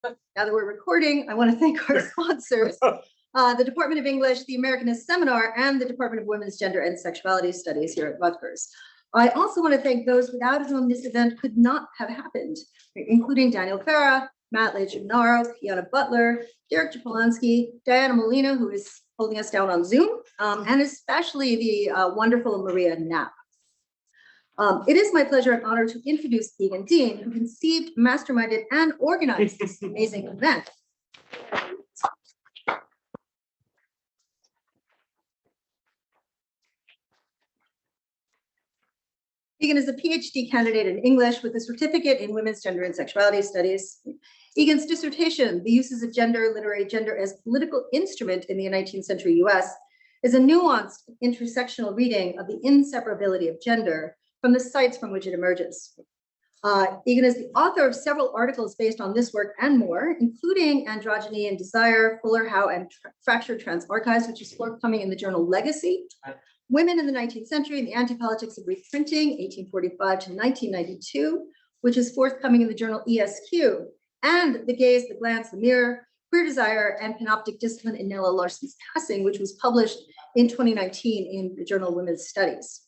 Now that we're recording, I want to thank our sponsors, the Department of English, the Americanist Seminar, and the Department of Women's Gender and Sexuality Studies here at Rutgers. I also want to thank those without whom this event could not have happened, including Daniel Farah, Matt Legionaro, Kiana Butler, Derek Japolanski, Diana Molina, who is holding us down on Zoom, and especially the wonderful Maria Knapp. It is my pleasure and honor to introduce Egan Dean, who conceived, masterminded, and organized this amazing event. Egan is a PhD candidate in English with a certificate in women's gender and sexuality studies. Egan's dissertation, The Uses of Gender, Literary Gender as Political Instrument in the 19th Century US, is a nuanced intersectional reading of the inseparability of gender from the sites from which it emerges. Egan is the author of several articles based on this work and more, including Androgyny and Desire, Fuller, Howe, and Fractured Trans Archives, which is forthcoming in the journal Legacy, Women in the 19th Century and the Anti-Politics of Reprinting, 1845 to 1992, which is forthcoming in the journal ESQ, and The Gaze, the Glance, the Mirror, Queer Desire, and Panoptic Discipline in Nella Larson's Passing, which was published in 2019 in the journal Women's Studies.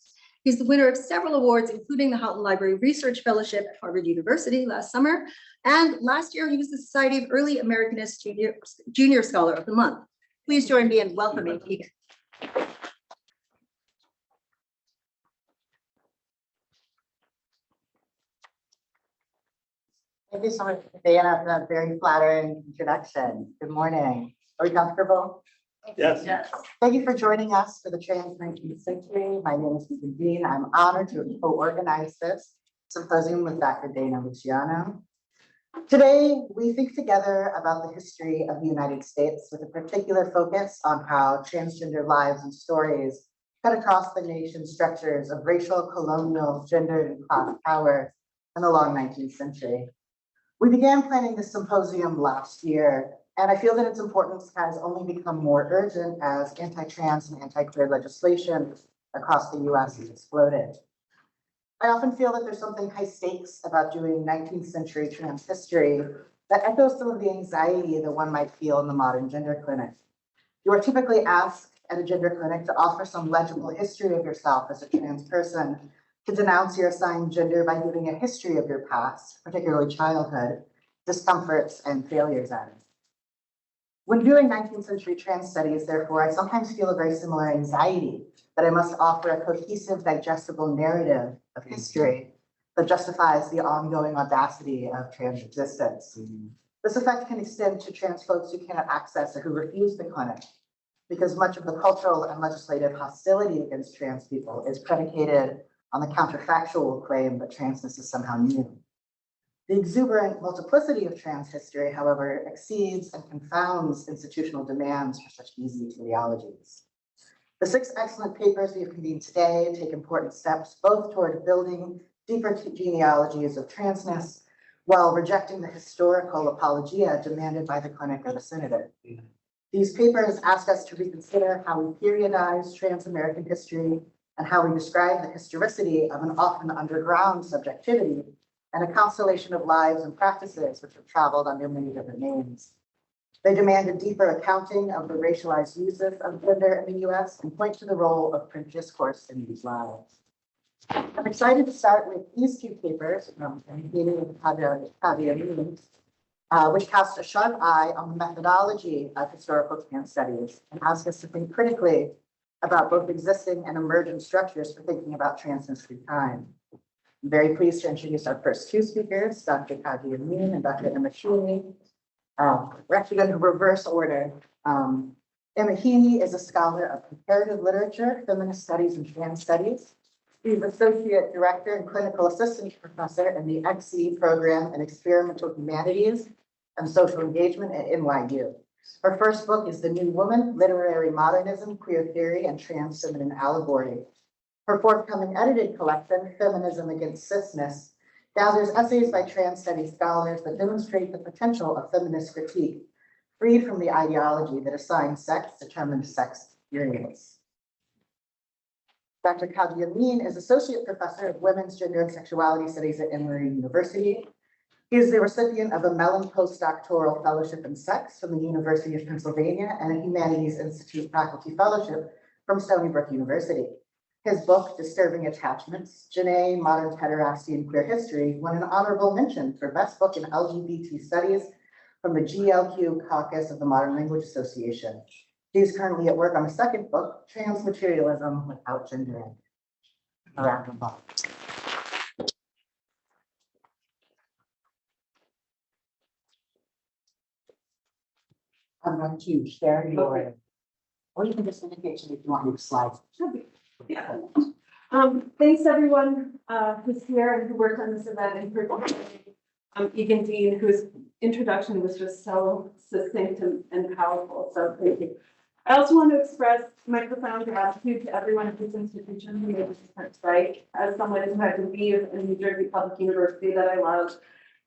He's the winner of several awards, including the Houghton Library Research Fellowship at Harvard University last summer. And last year, he was the Society of Early Americanist Junior Scholar of the Month. Please join me in welcoming Egan. Thank you so much, Diana, for that very flattering introduction. Good morning. Are we comfortable? Yes. Yes. Thank you for joining us for the Trans 19th Century. My name is Egan Dean. I'm honored to co-organize this symposium with Dr. Dana Luciano. Today, we think together about the history of the United States with a particular focus on how transgender lives and stories cut across the nation's structures of racial, colonial, gendered, and class power in the long 19th century. We began planning this symposium last year, and I feel that its importance has only become more urgent as anti-trans and anti-queer legislation across the US has exploded. I often feel that there's something high stakes about doing 19th century trans history that echoes some of the anxiety that one might feel in the modern gender clinic. You are typically asked at a gender clinic to offer some legible history of yourself as a trans person, to denounce your assigned gender by giving a history of your past, particularly childhood, discomforts, and failures at it. When doing 19th century trans studies, therefore, I sometimes feel a very similar anxiety that I must offer a cohesive, digestible narrative of history that justifies the ongoing audacity of trans existence. This effect can extend to trans folks who cannot access or who refuse the clinic, because much of the cultural and legislative hostility against trans people is predicated on the counterfactual claim that transness is somehow new. The exuberant multiplicity of trans history, however, exceeds and confounds institutional demands for such easy teleologies. The 6 excellent papers we have convened today take important steps both toward building deeper genealogies of transness while rejecting the historical apologia demanded by the clinic or the senator. These papers ask us to reconsider how we periodize trans-American history and how we describe the historicity of an often underground subjectivity and a constellation of lives and practices which have traveled under many different names. They demand a deeper accounting of the racialized uses of gender in the US and point to the role of print discourse in these lives. I'm excited to start with these 2 papers from Heaney and Kadji, Amin, which cast a sharp eye on the methodology of historical trans studies and ask us to think critically about both existing and emergent structures for thinking about transness through time. I'm very pleased to introduce our first 2 speakers, Dr. Kadji Amin and Dr. Emma Heaney. We're actually going to reverse order. Emma Heaney is a scholar of comparative literature, feminist studies, and trans studies. She's Associate Director and Clinical Assistant Professor in the XE program in Experimental Humanities and Social Engagement at NYU. Her first book is The New Woman, Literary Modernism, Queer Theory, and Trans Feminine Allegory. Her forthcoming edited collection, Feminism Against Cisness, gathers essays by trans studies scholars that demonstrate the potential of feminist critique, freed from the ideology that assigns sex-determined sex experience. Dr. Kadji Amin is Associate Professor of Women's Gender and Sexuality Studies at Emory University. He is the recipient of a Mellon Postdoctoral Fellowship in Sex from the University of Pennsylvania and a Humanities Institute Faculty Fellowship from Stony Brook University. His book, Disturbing Attachments, Janae, Modern Pederasty and Queer History, won an honorable mention for Best Book in LGBT Studies from the GLQ Caucus of the Modern Language Association. He is currently at work on a second book, Transmaterialism Without Gendering. A round of applause. I'm going to share your, or you can just indicate to me if you want me to slide. Yeah. Thanks everyone who's here and who worked on this event, and for Egan Dean, whose introduction was just so succinct and powerful. So thank you. I also want to express my profound gratitude to everyone at this institution who made this site. As someone who had to leave a New Jersey Public University that I loved,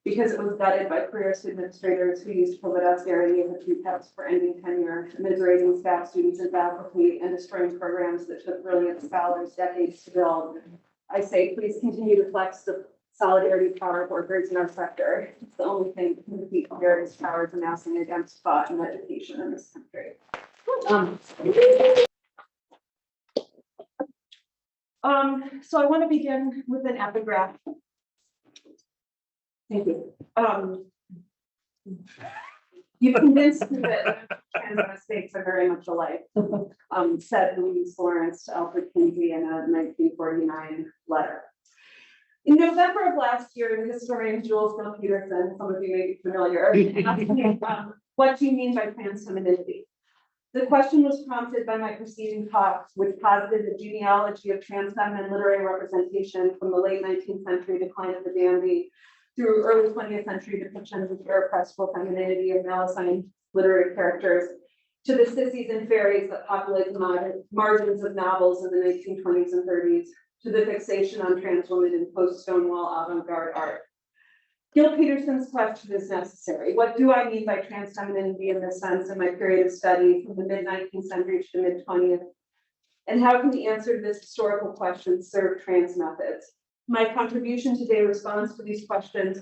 because it was gutted by career administrators who used COVID austerity as a pretext for ending tenure, immiserating staff, students, and faculty, and destroying programs that took brilliant scholars decades to build. I say, please continue to flex the solidarity power of workers in our sector. It's the only thing that can defeat various powers amassing against thought and education in this country. So I want to begin with an epigraph. Thank you. You've convinced me that trans mistakes are very much alike, said Louise Lawrence to Alfred Kinsey in a 1949 letter. In November of last year, the historian Jules Bill Peterson, some of you may be familiar, asked me, what do you mean by trans femininity? The question was prompted by my preceding talk, which posited the genealogy of trans feminine literary representation from the late 19th century decline of the dandy through early 20th century depictions of irrepressible femininity of male-assigned literary characters, to the sissies and fairies that populate the margins of novels in the 1920s and 30s, to the fixation on trans women in post-Stonewall avant-garde art. Gil Peterson's question is necessary. What do I mean by trans femininity in this sense in my period of study from the mid-19th century to the mid-20th? And how can the answer to this historical question serve trans methods? My contribution today responds to these questions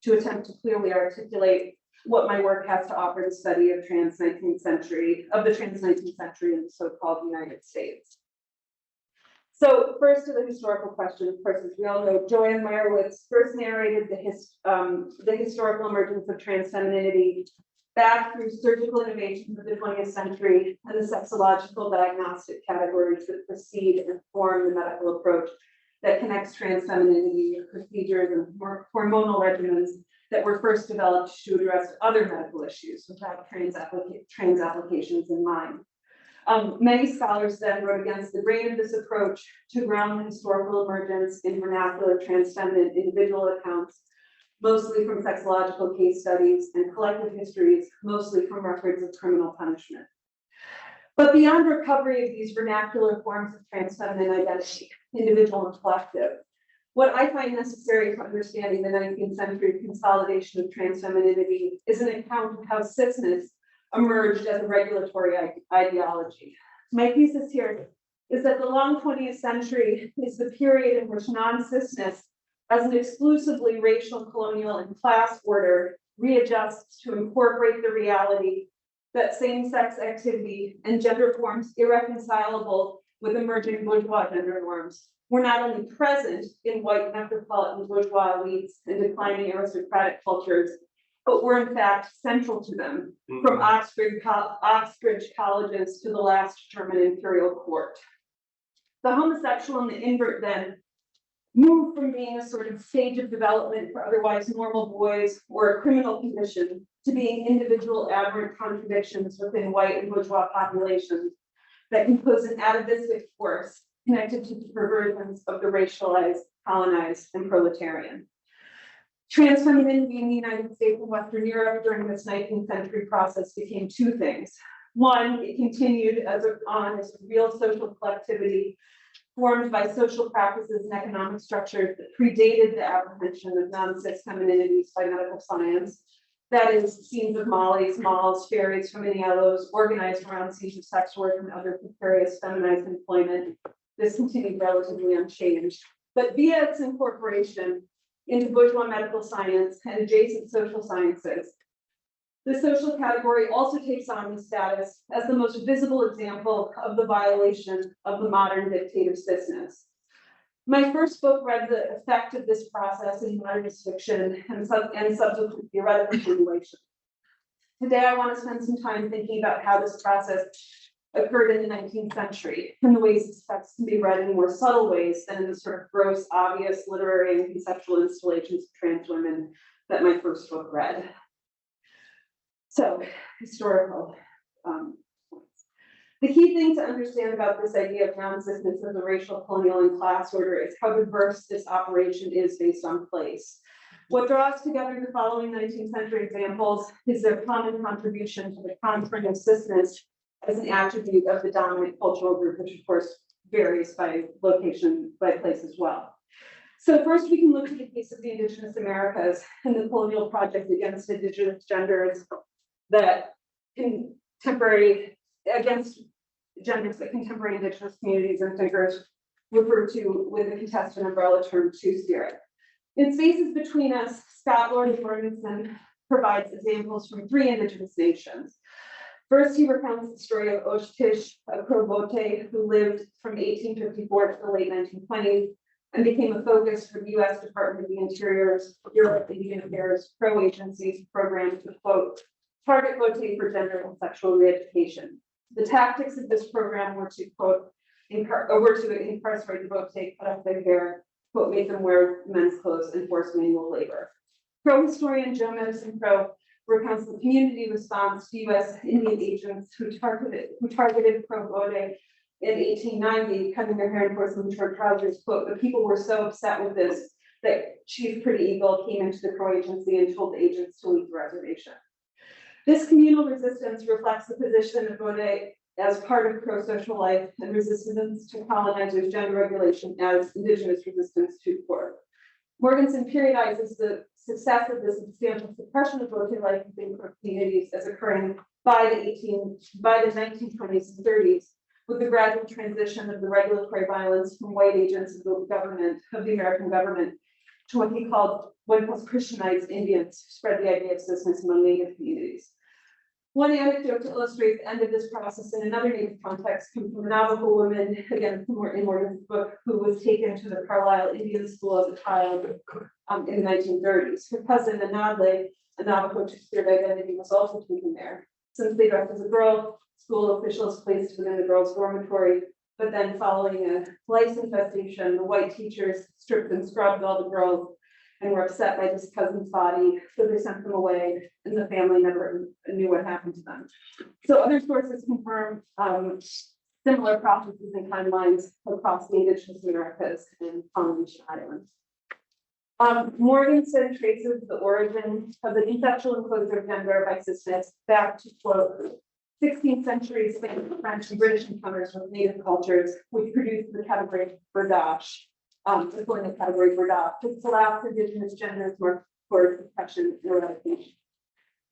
to attempt to clearly articulate what my work has to offer the study of the trans 19th century in the so-called United States. So first to the historical question, of course, as we all know, Joanne Meyerowitz first narrated the historical emergence of trans femininity back through surgical innovations of the 20th century and the sexological diagnostic categories that precede and form the medical approach that connects trans femininity with procedures and hormonal regimens that were first developed to address other medical issues without trans applications in mind. Many scholars then wrote against the grain of this approach to ground the historical emergence in vernacular trans feminine individual accounts, mostly from sexological case studies, and collective histories, mostly from records of criminal punishment. But beyond recovery of these vernacular forms of trans feminine identity, individual and collective, what I find necessary for understanding the 19th century consolidation of trans femininity is an account of how cisness emerged as a regulatory ideology. My thesis here is that the long 20th century is the period in which non-cisness, as an exclusively racial, colonial, and class order, readjusts to incorporate the reality that same-sex activity and gender forms irreconcilable with emerging bourgeois gender norms were not only present in white metropolitan bourgeois elites and declining aristocratic cultures, but were in fact central to them, from Oxbridge colleges to the last German imperial court. The homosexual and the invert then moved from being a sort of stage of development for otherwise normal boys or a criminal condition to being individual aberrant contradictions within white and bourgeois populations that compose an atavistic force connected to the perversions of the racialized, colonized, and proletarian. Trans femininity in the United States and Western Europe during this 19th century process became two things. One, it continued as a real social collectivity formed by social practices and economic structures that predated the apprehension of non-cis femininities by medical science. That is, scenes of mollies, malls, fairies, feminiellos, organized around scenes of sex work and other precarious feminized employment. This continued relatively unchanged. But via its incorporation into bourgeois medical science and adjacent social sciences. The social category also takes on the status as the most visible example of the violation of the modern dictate of cisness. My first book read the effect of this process in modernist fiction and subsequent theoretical formulation. Today, I want to spend some time thinking about how this process occurred in the 19th century and the ways its effects can be read in more subtle ways than in the sort of gross, obvious literary and conceptual installations of trans women that my first book read. So, historical points. The key thing to understand about this idea of non-cisness as a racial, colonial, and class order is how diverse this operation is based on place. What draws together the following 19th century examples is their common contribution to the conference of cisness as an attribute of the dominant cultural group, which of course varies by location, by place as well. So first we can look at the case of the Indigenous Americas and the colonial project against Indigenous genders that against genders that contemporary Indigenous communities and thinkers refer to with the contested umbrella term Two-Spirit. In Spaces Between Us, Scott Lord Morganson provides examples from 3 Indigenous nations. First, he recounts the story of Oshtish, a Crow Bote who lived from 1854 to the late 1920s and became a focus for the U.S. Department of the Interior's Bureau of Indian Affairs Crow Agency's program to, quote, target Bote for gender and sexual re-education. The tactics of this program were to, quote, incarcerate the Bote, cut off their hair, quote, make them wear men's clothes, and force manual labor. Crow historian Joe Medicine Crow recounts the community response to U.S. Indian agents who targeted Crow Bote in 1890, cutting their hair and forcing them to wear trousers, quote, but people were so upset with this that Chief Pretty Eagle came into the Crow Agency and told the agents to leave the reservation. This communal resistance reflects the position of Bote as part of Crow social life and resistance to colonizers' gender regulation as Indigenous resistance to war. Morganson periodizes the success of the substantial suppression of Bote life within Crow communities as occurring by the 1920s and 30s, with the gradual transition of the regulatory violence from white agents of the American government to what he calls Christianized Indians, who spread the idea of cisness among Native communities. One anecdote to illustrate the end of this process in another Native context comes from a Navajo woman, again in Morgan's book, who was taken to the Carlisle Indian School as a child in the 1930s. Her cousin, Anadle, a Navajo Two-Spirit identity, was also taken there. Since they dressed as a girl, school officials placed within the girls' dormitory, but then following a lice infestation, the white teachers stripped and scrubbed all the girls and were upset by this cousin's body, so they sent them away, and the family never knew what happened to them. So other sources confirm similar processes and timelines across the Indigenous Americas and Polynesian islands. Morganson traces the origin of the conceptual enclosure of gender by cisness back to, quote, 16th century Spanish, French, and British encounters with Native cultures, which produced the category berdage, the colonial category berdage, which allows Indigenous genders more for suppression and eradication.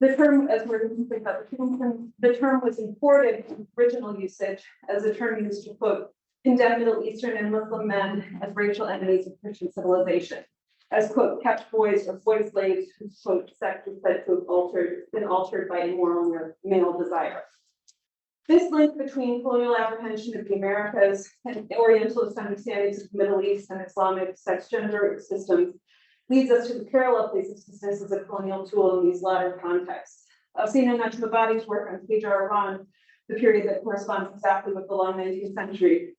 The term, as we're going to think about the term was imported from original usage as a term used to, quote, condemn Middle Eastern and Muslim men as racial enemies of Christian civilization, as, quote, kept boys or boy slaves whose, quote, sex was said to have been altered by immoral male desire. This link between colonial apprehension of the Americas and Orientalist understandings of the Middle East and Islamic sex gender systems leads us to the parallel place of cisness as a colonial tool in these latter contexts. Sina Najmabadi's work on Qajar Iran, the period that corresponds exactly with the long 19th century,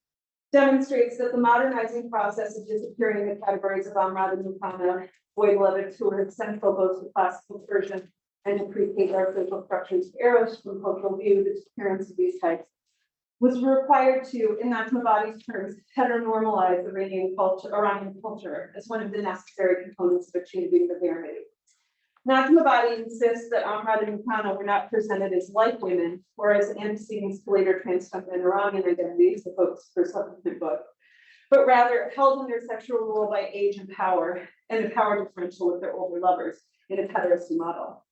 demonstrates that the modernizing process of disappearing the categories of Amrad and Mukana, boy beloved, who are central both to classical Persian and to pre-Qajar social structures of Eros from cultural view, the disappearance of these types, was required to, in Najmabadi's terms, heteronormalize Iranian culture as one of the necessary components of achieving the pyramid. Najmabadi insists that Amrad and Mukana were not presented as like women or as antecedents to later trans feminine Iranian identities, the focus for subsequent book, but rather held in their sexual role by age and a power differential with their older lovers in a heterosy model.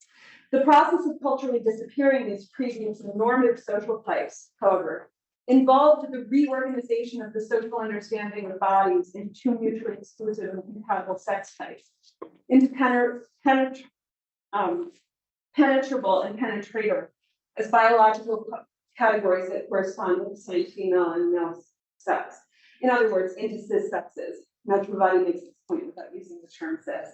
The process of culturally disappearing these previous and normative social types, however, involved the reorganization of the social understanding of bodies into two mutually exclusive and compatible sex types, into penetrable and penetrator as biological categories that correspond with assigned female and male sex. In other words, into cis sexes. Metrobody makes this point without using the term cis.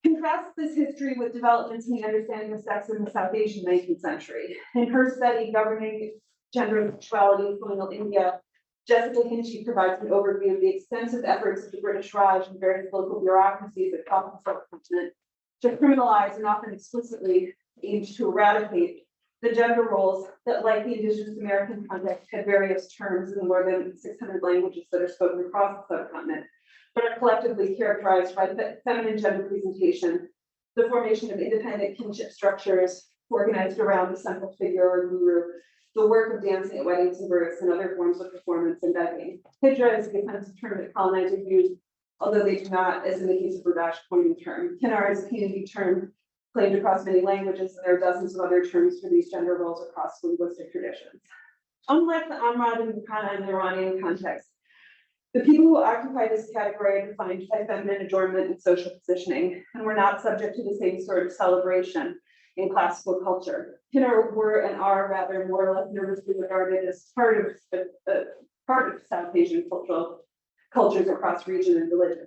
Contrast this history with developments in the understanding of sex in the South Asian 19th century. In her study, Governing Gender and Sexuality in Colonial India, Jessica Heaney provides an overview of the extensive efforts of the British Raj and various local bureaucracies across the subcontinent to criminalize and often explicitly aimed to eradicate the gender roles that, like the Indigenous American context, had various terms in more than 600 languages that are spoken across the subcontinent, but are collectively characterized by the feminine gender presentation, the formation of independent kinship structures organized around a central figure or guru, the work of dancing at weddings and births, and other forms of performance and begging. Hijra is the offensive term that colonizers use, although they do not, as in the case of Urdash, coin the term. Kinar is a community term claimed across many languages, and there are dozens of other terms for these gender roles across linguistic traditions. Unlike the Amrad and Bukhana in the Iranian context, the people who occupy this category are defined by feminine adornment and social positioning, and were not subject to the same sort of celebration in classical culture. Kinar were and are rather more or less nervously regarded as part of South Asian cultures across region and religion.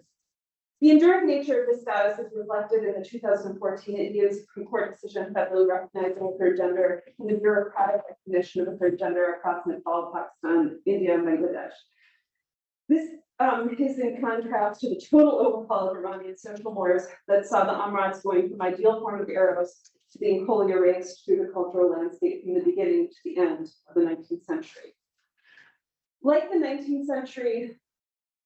The enduring nature of this status is reflected in the 2014 Indian Supreme Court decision federally recognizing a third gender and the bureaucratic recognition of a third gender across Nepal, Pakistan, India, and Bangladesh. This is in contrast to the total overhaul of Iranian social mores that saw the Amrads going from ideal form of eros to being wholly erased through the cultural landscape from the beginning to the end of the 19th century. Like the 19th century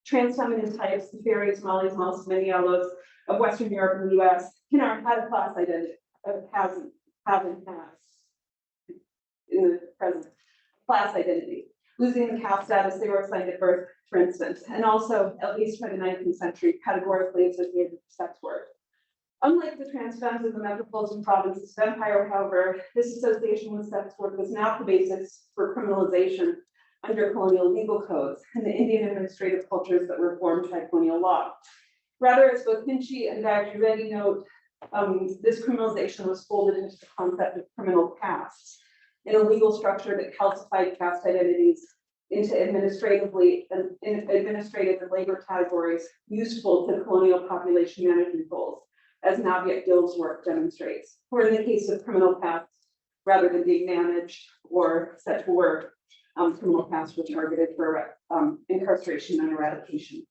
trans feminine types, the fairies, mollies, mouse, many yellows of Western Europe and the US, Kinar had a class identity, hasn't in the present class identity, losing the caste status they were assigned at birth, for instance, and also, at least by the 19th century, categorically associated with sex work. Unlike the trans femmes of the metropolitan provinces of empire, however, this association with sex work was not the basis for criminalization under colonial legal codes and the Indian administrative cultures that were formed by colonial law. Rather, as both Heaney and Kadji Reddy note, this criminalization was folded into the concept of criminal castes in a legal structure that calcified caste identities into administrative and labor categories useful to colonial population management goals, as Naviat Gill's work demonstrates, or in the case of criminal castes, rather than being managed or set to work, criminal castes were targeted for incarceration and eradication.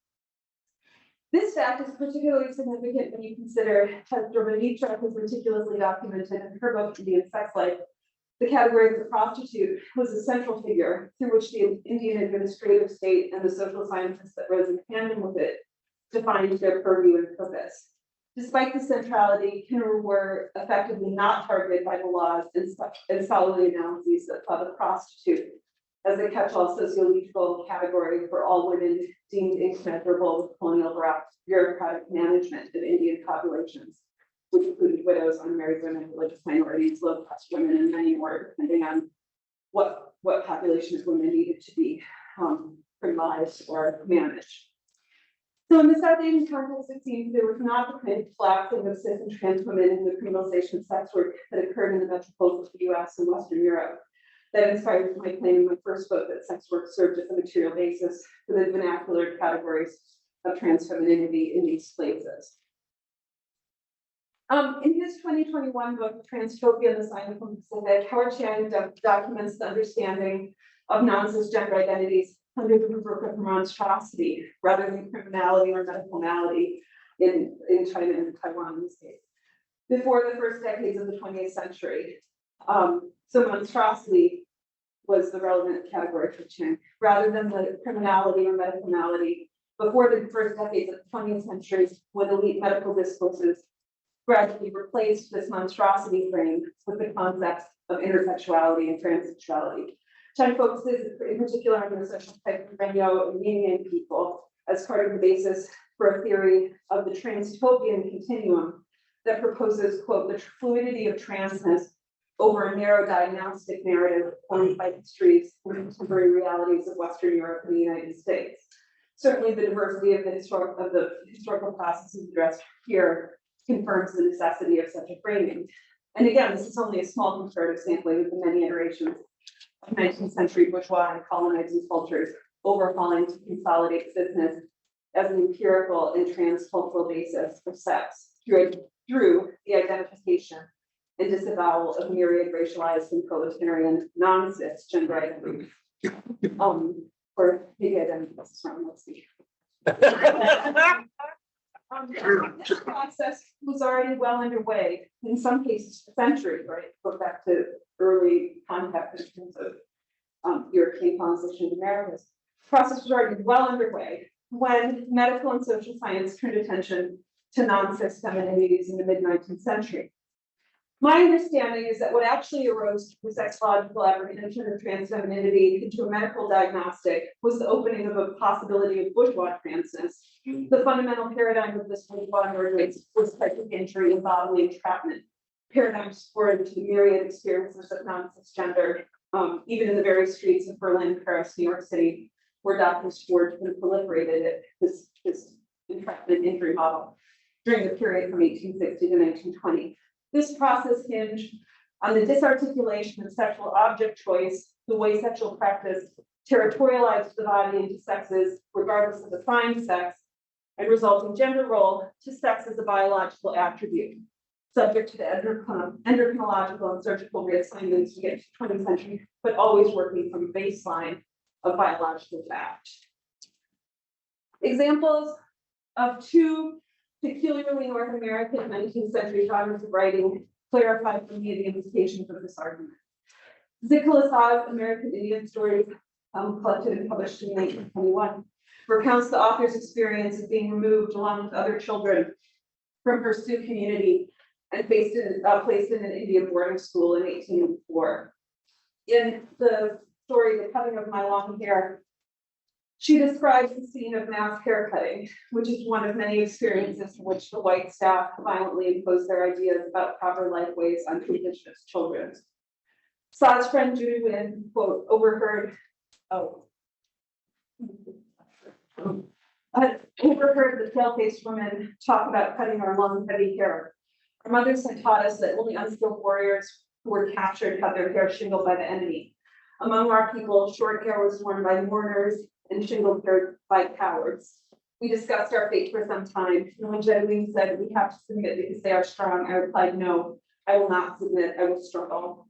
This fact is particularly significant when you consider, as Dorvanitra has meticulously documented in her book, Indian Sex Life, the category of the prostitute was a central figure through which the Indian administrative state and the social sciences that rose in tandem with it defined their purview and purpose. Despite the centrality, Kinar were effectively not targeted by the laws and scholarly analyses that saw the prostitute as a catch-all sociological category for all women deemed incommensurable with colonial bureaucratic management of Indian populations, which included widows, unmarried women, religious minorities, low-caste women, and many more, depending on what population of women needed to be criminalized or managed. So in the South Asian context, it seems there was not the kind of collapsing of cis and trans women in the criminalization of sex work that occurred in the metropolis of the US and Western Europe that inspired my claim in my first book that sex work served as a material basis for the vernacular categories of trans femininity in these places. In his 2021 book, Transtopia, The Sign from the Pacific, Howard Chiang documents the understanding of non-cisgender identities under the rubric of monstrosity, rather than criminality or medical malady in China and Taiwan in this case, before the first decades of the 20th century. So monstrosity was the relevant category for Chiang, rather than the criminality or medical malady before the first decades of the 20th century, when elite medical discourses gradually replaced this monstrosity frame with the concepts of intersexuality and transsexuality. Chiang focuses in particular on the social type of Renyo and Union people as part of the basis for a theory of the transtopian continuum that proposes, quote, the fluidity of transness over a narrow diagnostic narrative formed by histories and contemporary realities of Western Europe and the United States. Certainly, the diversity of the historical processes addressed here confirms the necessity of such a framing. And again, this is only a small comparative sampling of the many iterations of 19th century bourgeois and colonizing cultures overhauling to consolidate cisness as an empirical and transcultural basis for sex through the identification and disavowal of myriad racialized and proletarian non-cis gender identities. Or Higgett and let's see. This process was already well underway, in some cases a century, right? Go back to early contact in terms of European colonization of the Americas. The process was already well underway when medical and social science turned attention to non-cis femininities in the mid-19th century. My understanding is that what actually arose from sexological apprehension of trans femininity into a medical diagnostic was the opening of a possibility of bourgeois transness. The fundamental paradigm of this bourgeois emergence was psychic injury and bodily entrapment, paradigms foreign to the myriad experiences of non-cisgender, even in the very streets of Berlin, Paris, New York City, where doctors forged and proliferated this entrapment injury model during the period from 1860 to 1920. This process hinged on the disarticulation of sexual object choice, the way sexual practice territorialized the body into sexes, regardless of assigned sex, and resulting gender role to sex as a biological attribute, subject to the endocrinological and surgical reassignments we get to the 20th century, but always working from a baseline of biological fact. Examples of two peculiarly North American 19th century genres of writing clarify for me the implications of this argument. Zickelissa's American Indian Stories, collected and published in 1921, recounts the author's experience of being removed along with other children from her Sioux community and placed in an Indian boarding school in 1804. In the story, The Cutting of My Long Hair, she describes the scene of mass haircutting, which is one of many experiences in which the white staff violently impose their ideas about proper life ways on Indigenous children. Sa's friend Judy Wynn, quote, overheard the pale-faced woman talk about cutting our long, heavy hair. Our mothers had taught us that only unskilled warriors who were captured had their hair shingled by the enemy. Among our people, short hair was worn by mourners and shingled hair by cowards. We discussed our fate for some time, and when Jedeline said, we have to submit because they are strong, I replied, no, I will not submit, I will struggle.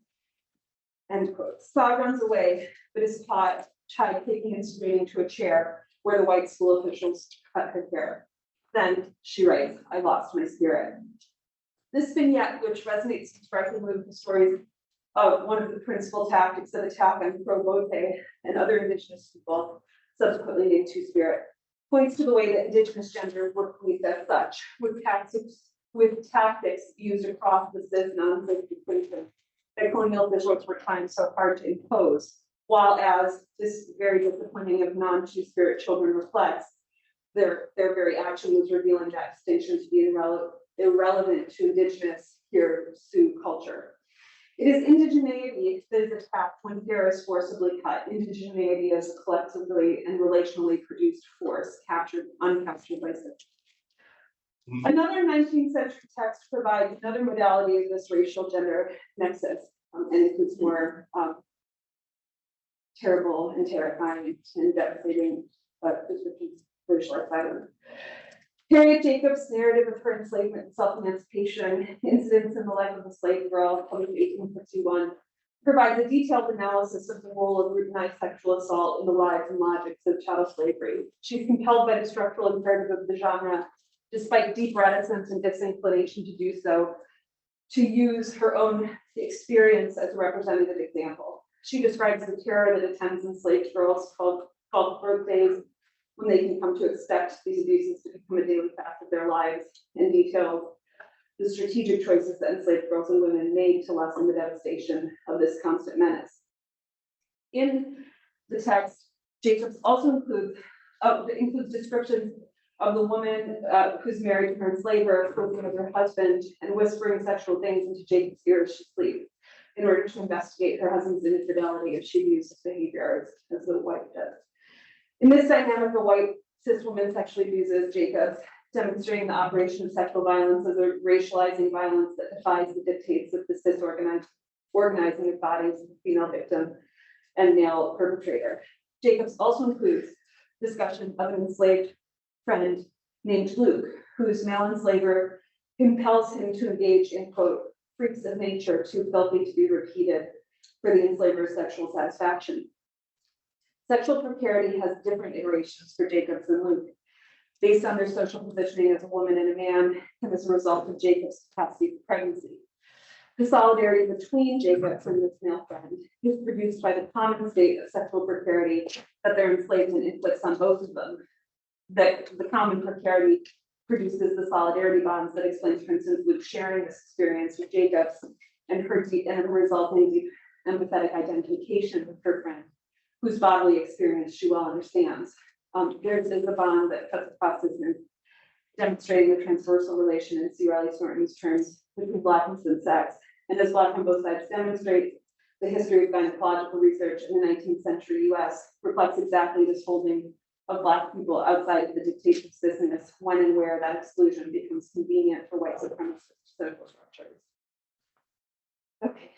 End quote. Sa runs away, but is caught, tied, kicking and screaming to a chair where the white school officials cut her hair. Then she writes, I lost my spirit. This vignette, which resonates directly with the stories of one of the principal tactics of attack on pro-vote and other Indigenous people, subsequently named Two-Spirit, points to the way that Indigenous gender were policed as such, with tactics used across the cis non-cis equation that colonial officials were trying so hard to impose, while as this very disciplining of non-Two-Spirit children reflects, their very action was revealing that distinction to be irrelevant to Indigenous here Sioux culture. It is indigeneity that is attacked when hair is forcibly cut. Indigeneity is a collectively and relationally produced force, uncaptured by system. Another 19th century text provides another modality of this racial gender nexus, and includes more terrible and terrifying and devastating descriptions for short silence. Harriet Jacobs' narrative of her enslavement and self-emancipation, Incidents in the Life of a Slave Girl, published in 1861, provides a detailed analysis of the role of routinized sexual assault in the lives and logics of chattel slavery. She's compelled by the structural imperative of the genre, despite deep reticence and disinclination to do so, to use her own experience as a representative example. She describes the terror that attends enslaved girls called birthdays, when they can come to expect these abuses to become a daily fact of their lives, and details the strategic choices that enslaved girls and women made to lessen the devastation of this constant menace. In the text, Jacobs also includes descriptions of the woman who's married to her enslaver, closing with her husband, and whispering sexual things into Jacob's ear as she sleeps. in order to investigate her husband's infidelity if she views his behavior as the wife does. In this dynamic, a white cis woman sexually abuses Jacobs, demonstrating the operation of sexual violence as a racializing violence that defies the dictates of the cis organizing of bodies of the female victim and male perpetrator. Jacobs also includes discussion of an enslaved friend named Luke, whose male enslaver compels him to engage in, quote, freaks of nature too filthy to be repeated for the enslaver's sexual satisfaction. Sexual precarity has different iterations for Jacobs and Luke, based on their social positioning as a woman and a man, and as a result of Jacobs' capacity for pregnancy. The solidarity between Jacobs and this male friend is produced by the common state of sexual precarity that their enslavement inflicts on both of them. That the common precarity produces the solidarity bonds that explains, for instance, Luke sharing this experience with Jacobs and her deep and resulting deep empathetic identification with her friend, whose bodily experience she well understands. There's a bond that cuts across cisness, demonstrating the transversal relation in C. Riley Thornton's terms between Blackness and sex. And as Black on both sides demonstrates, the history of gynecological research in the 19th century US reflects exactly this holding of Black people outside of the dictation of cisness when and where that exclusion becomes convenient for white supremacist social structures. Okay.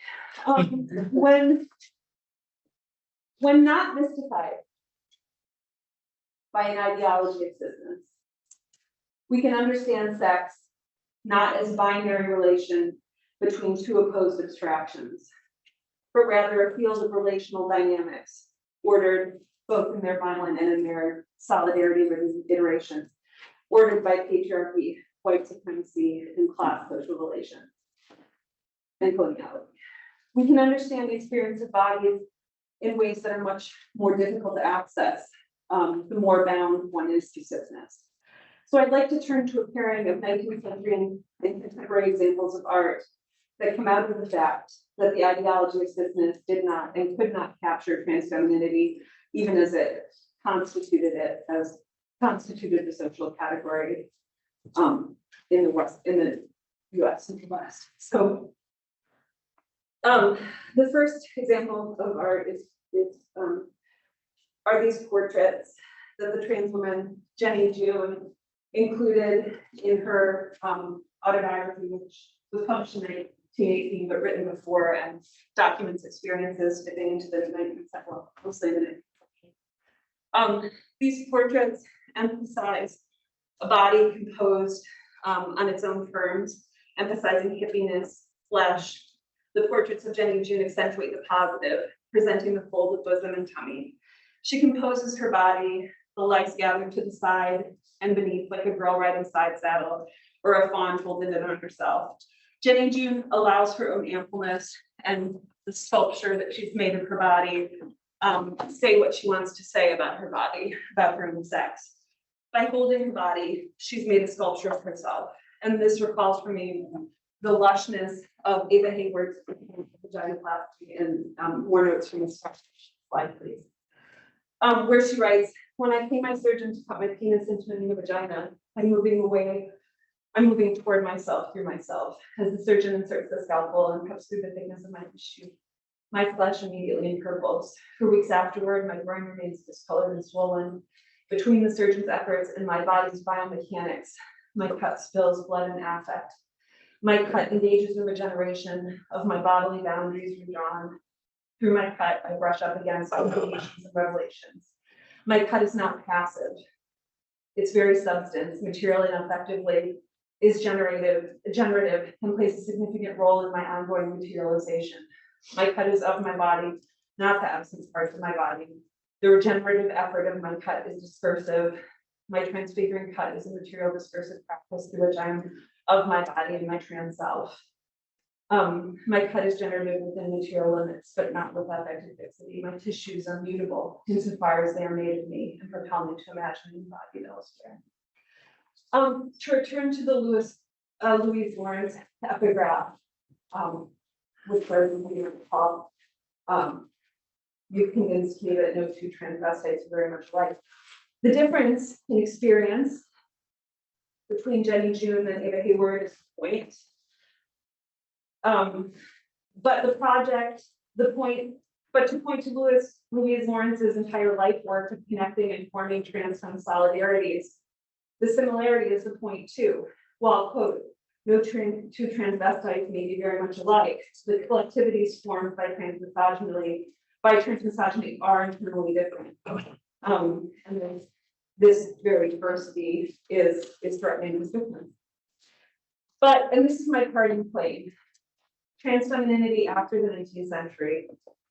When not mystified by an ideology of cisness, we can understand sex not as binary relation between two opposed abstractions, but rather a field of relational dynamics ordered both in their violent and in their solidarity-ridden iterations, ordered by patriarchy, white supremacy, and class social relations, and coloniality. We can understand the experience of bodies in ways that are much more difficult to access, the more bound one is to cisness. So I'd like to turn to a pairing of 19th century and contemporary examples of art that come out of the fact that the ideology of cisness did not and could not capture trans femininity, even as it constituted the social category in the West, in the US and the West. So the first example of art are these portraits that the trans woman Jenny June included in her autobiography, which was published in 1918, but written before and documents experiences fitting into the 19th century, mostly the 19th century. These portraits emphasize a body composed on its own terms, emphasizing hippiness, flesh. The portraits of Jenny June accentuate the positive, presenting the folded bosom and tummy. She composes her body, the legs gathered to the side and beneath like a girl riding side saddle or a fawn folded in on herself. Jenny June allows her own ampleness and the sculpture that she's made of her body say what she wants to say about her body, about her own sex. By holding her body, she's made a sculpture of herself. And this recalls for me the lushness of Ava Hayward's vaginoplasty and more notes from this slide, please. Where she writes, when I pay my surgeon to cut my penis into a new vagina, I'm moving toward myself through myself. As the surgeon inserts the scalpel and cuts through the thickness of my tissue, my flesh immediately empurples. For weeks afterward, my groin remains discolored and swollen. Between the surgeon's efforts and my body's biomechanics, my cut spills blood and affect. My cut engages the regeneration of my bodily boundaries redrawn. Through my cut, I brush up against obligations and revelations. My cut is not passive. Its very substance, materially and effectively, is generative and plays a significant role in my ongoing materialization. My cut is of my body, not the absence parts of my body. The regenerative effort of my cut is discursive. My transfiguring cut is a material discursive practice through which I am of my body and my trans self. My cut is generative within material limits, but not with affective fixity. My tissues are mutable insofar as they are made of me and propel me to imagine an embodied elsewhere. To return to the Louise Lawrence epigraph, which we recall, you've convinced me that no two transvestites are very much alike. The difference in experience between Jenny June and Ava Hayward is point. But the project, to point to Louise Lawrence's entire life work of connecting and forming trans femme solidarities, the similarity is the point too. While, quote, no two transvestites may be very much alike, the collectivities formed by transmisogyny are internally different. And then this very diversity is threatening this difference. But, and this is my parting plane, trans femininity after the 19th century,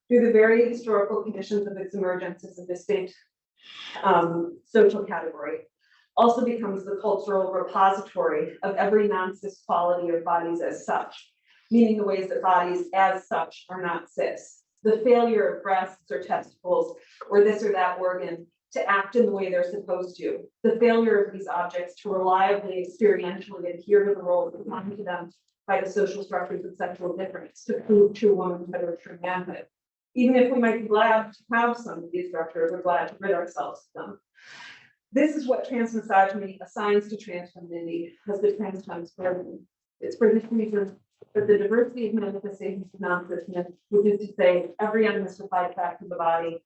through the very historical conditions of its emergence as a distinct social category, also becomes the cultural repository of every non-cis quality of bodies as such, meaning the ways that bodies as such are not cis. The failure of breasts or testicles or this or that organ to act in the way they're supposed to. The failure of these objects to reliably, experientially adhere to the roles assigned to them by the social structures of sexual difference to prove true womanhood or true manhood. Even if we might be glad to have some of these structures, we're glad to rid ourselves of them. This is what transmisogyny assigns to trans femininity as the trans fem's burden. It's for this reason that the diversity of manifestations of non-cisness, which is to say, every unmystified fact of the body,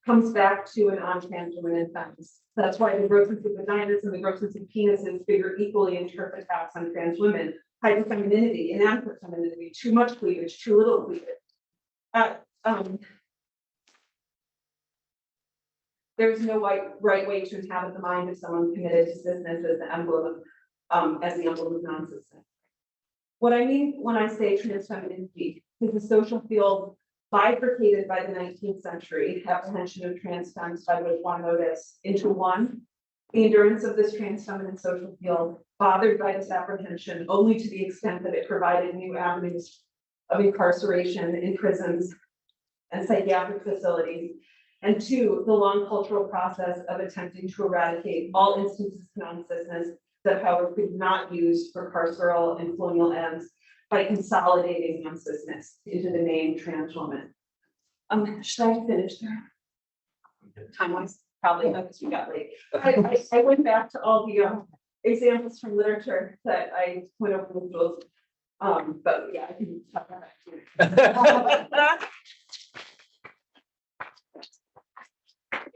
comes back to and on trans women and femmes. That's why the grossness of vaginas and the grossness of penises figure equally in turf attacks on trans women. Hyperfemininity, inadequate femininity, too much cleavage, too little cleavage. There's no right way to inhabit the mind of someone committed to cisness as the emblem of non-cisness. What I mean when I say trans femininity is a social field bifurcated by the 19th century apprehension of trans femmes by which one notice into one, the endurance of this trans feminine social field, bothered by this apprehension only to the extent that it provided new avenues of incarceration in prisons and psychiatric facilities, and two, the long cultural process of attempting to eradicate all instances of non-cisness that power could not use for carceral and colonial ends by consolidating non-cisness into the name trans woman. Should I finish there? Time-wise, probably not because we got late. I went back to all the examples from literature that I went over with those. But yeah, I can talk about that too.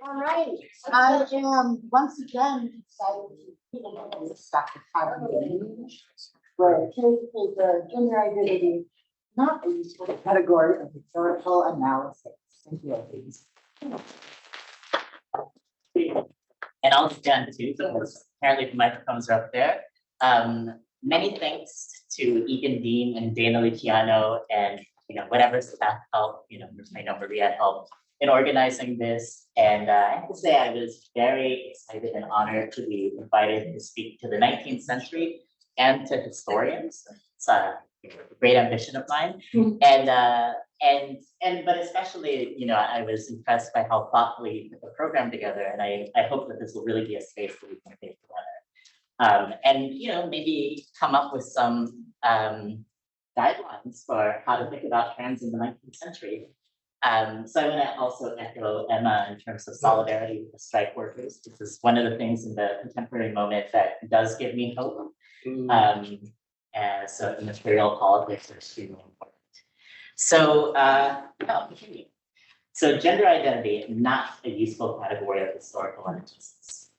All right, I am once again excited to be in this Dr. Kadji, where the gender identity not a useful category of historical analysis. Thank you, ladies. And I'll stand too, because apparently the microphones are up there. Many thanks to Egan Dean and Dana Luciano and whatever staff help, Maria helped in organizing this. And I have to say I was very excited and honored to be invited to speak to the 19th century and to historians. It's a great ambition of mine. But especially, I was impressed by how thoughtfully you put the program together. And I hope that this will really be a space that we can think together. And maybe come up with some guidelines for how to think about trans in the 19th century. So I want to also echo Emma in terms of solidarity with the strike workers. This is one of the things in the contemporary moment that does give me hope. So material politics are extremely important. So, so gender identity, not a useful category of historical analysis.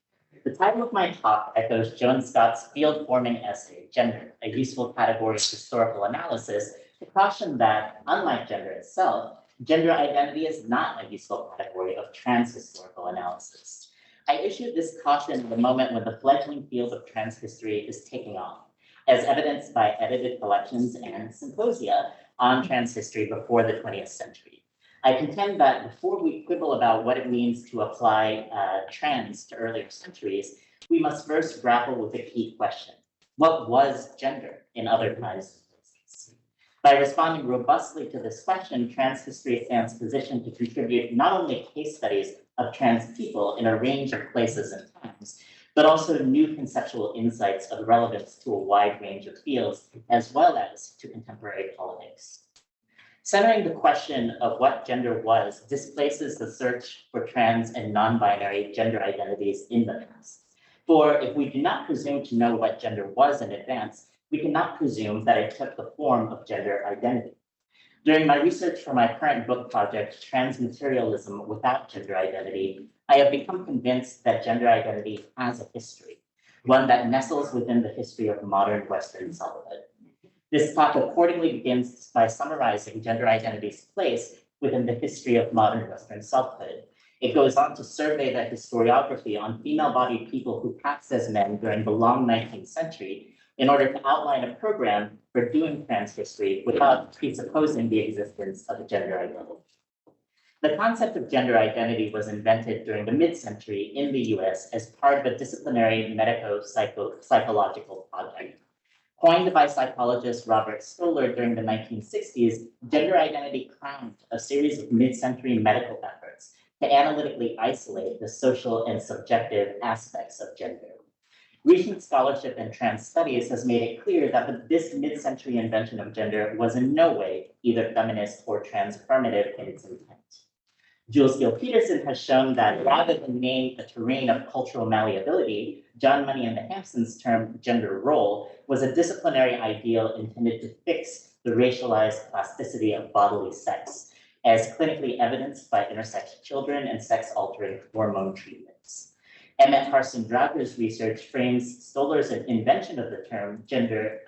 The title of my talk echoes Joan Scott's field-forming essay, Gender, a Useful Category of Historical Analysis, to caution that, unlike gender itself, gender identity is not a useful category of trans historical analysis. I issued this caution in the moment when the fledgling field of trans history is taking off, as evidenced by edited collections and symposia on trans history before the 20th century. I contend that before we quibble about what it means to apply trans to earlier centuries, we must first grapple with a key question. What was gender in other times? By responding robustly to this question, trans history stands positioned to contribute not only case studies of trans people in a range of places and times, but also new conceptual insights of relevance to a wide range of fields, as well as to contemporary politics. Centering the question of what gender was displaces the search for trans and non-binary gender identities in the past. For if we do not presume to know what gender was in advance, we cannot presume that it took the form of gender identity. During my research for my current book project, Transmaterialism Without Gender Identity, I have become convinced that gender identity has a history, one that nestles within the history of modern Western selfhood. This talk accordingly begins by summarizing gender identity's place within the history of modern Western selfhood. It goes on to survey the historiography on female-bodied people who passed as men during the long 19th century in order to outline a program for doing trans history without presupposing the existence of a gender identity. The concept of gender identity was invented during the mid-century in the US as part of a disciplinary medico-psychological project. Coined by psychologist Robert Stoller during the 1960s, gender identity crowned a series of mid-century medical efforts to analytically isolate the social and subjective aspects of gender. Recent scholarship in trans studies has made it clear that this mid-century invention of gender was in no way either feminist or transformative in its intent. Jules Gill-Peterson has shown that rather than name a terrain of cultural malleability, John Money and the Hampsons' term gender role was a disciplinary ideal intended to fix the racialized plasticity of bodily sex, as clinically evidenced by intersex children and sex-altering hormone treatments. Emmett Harson-Drager's research frames Stoller's invention of the term gender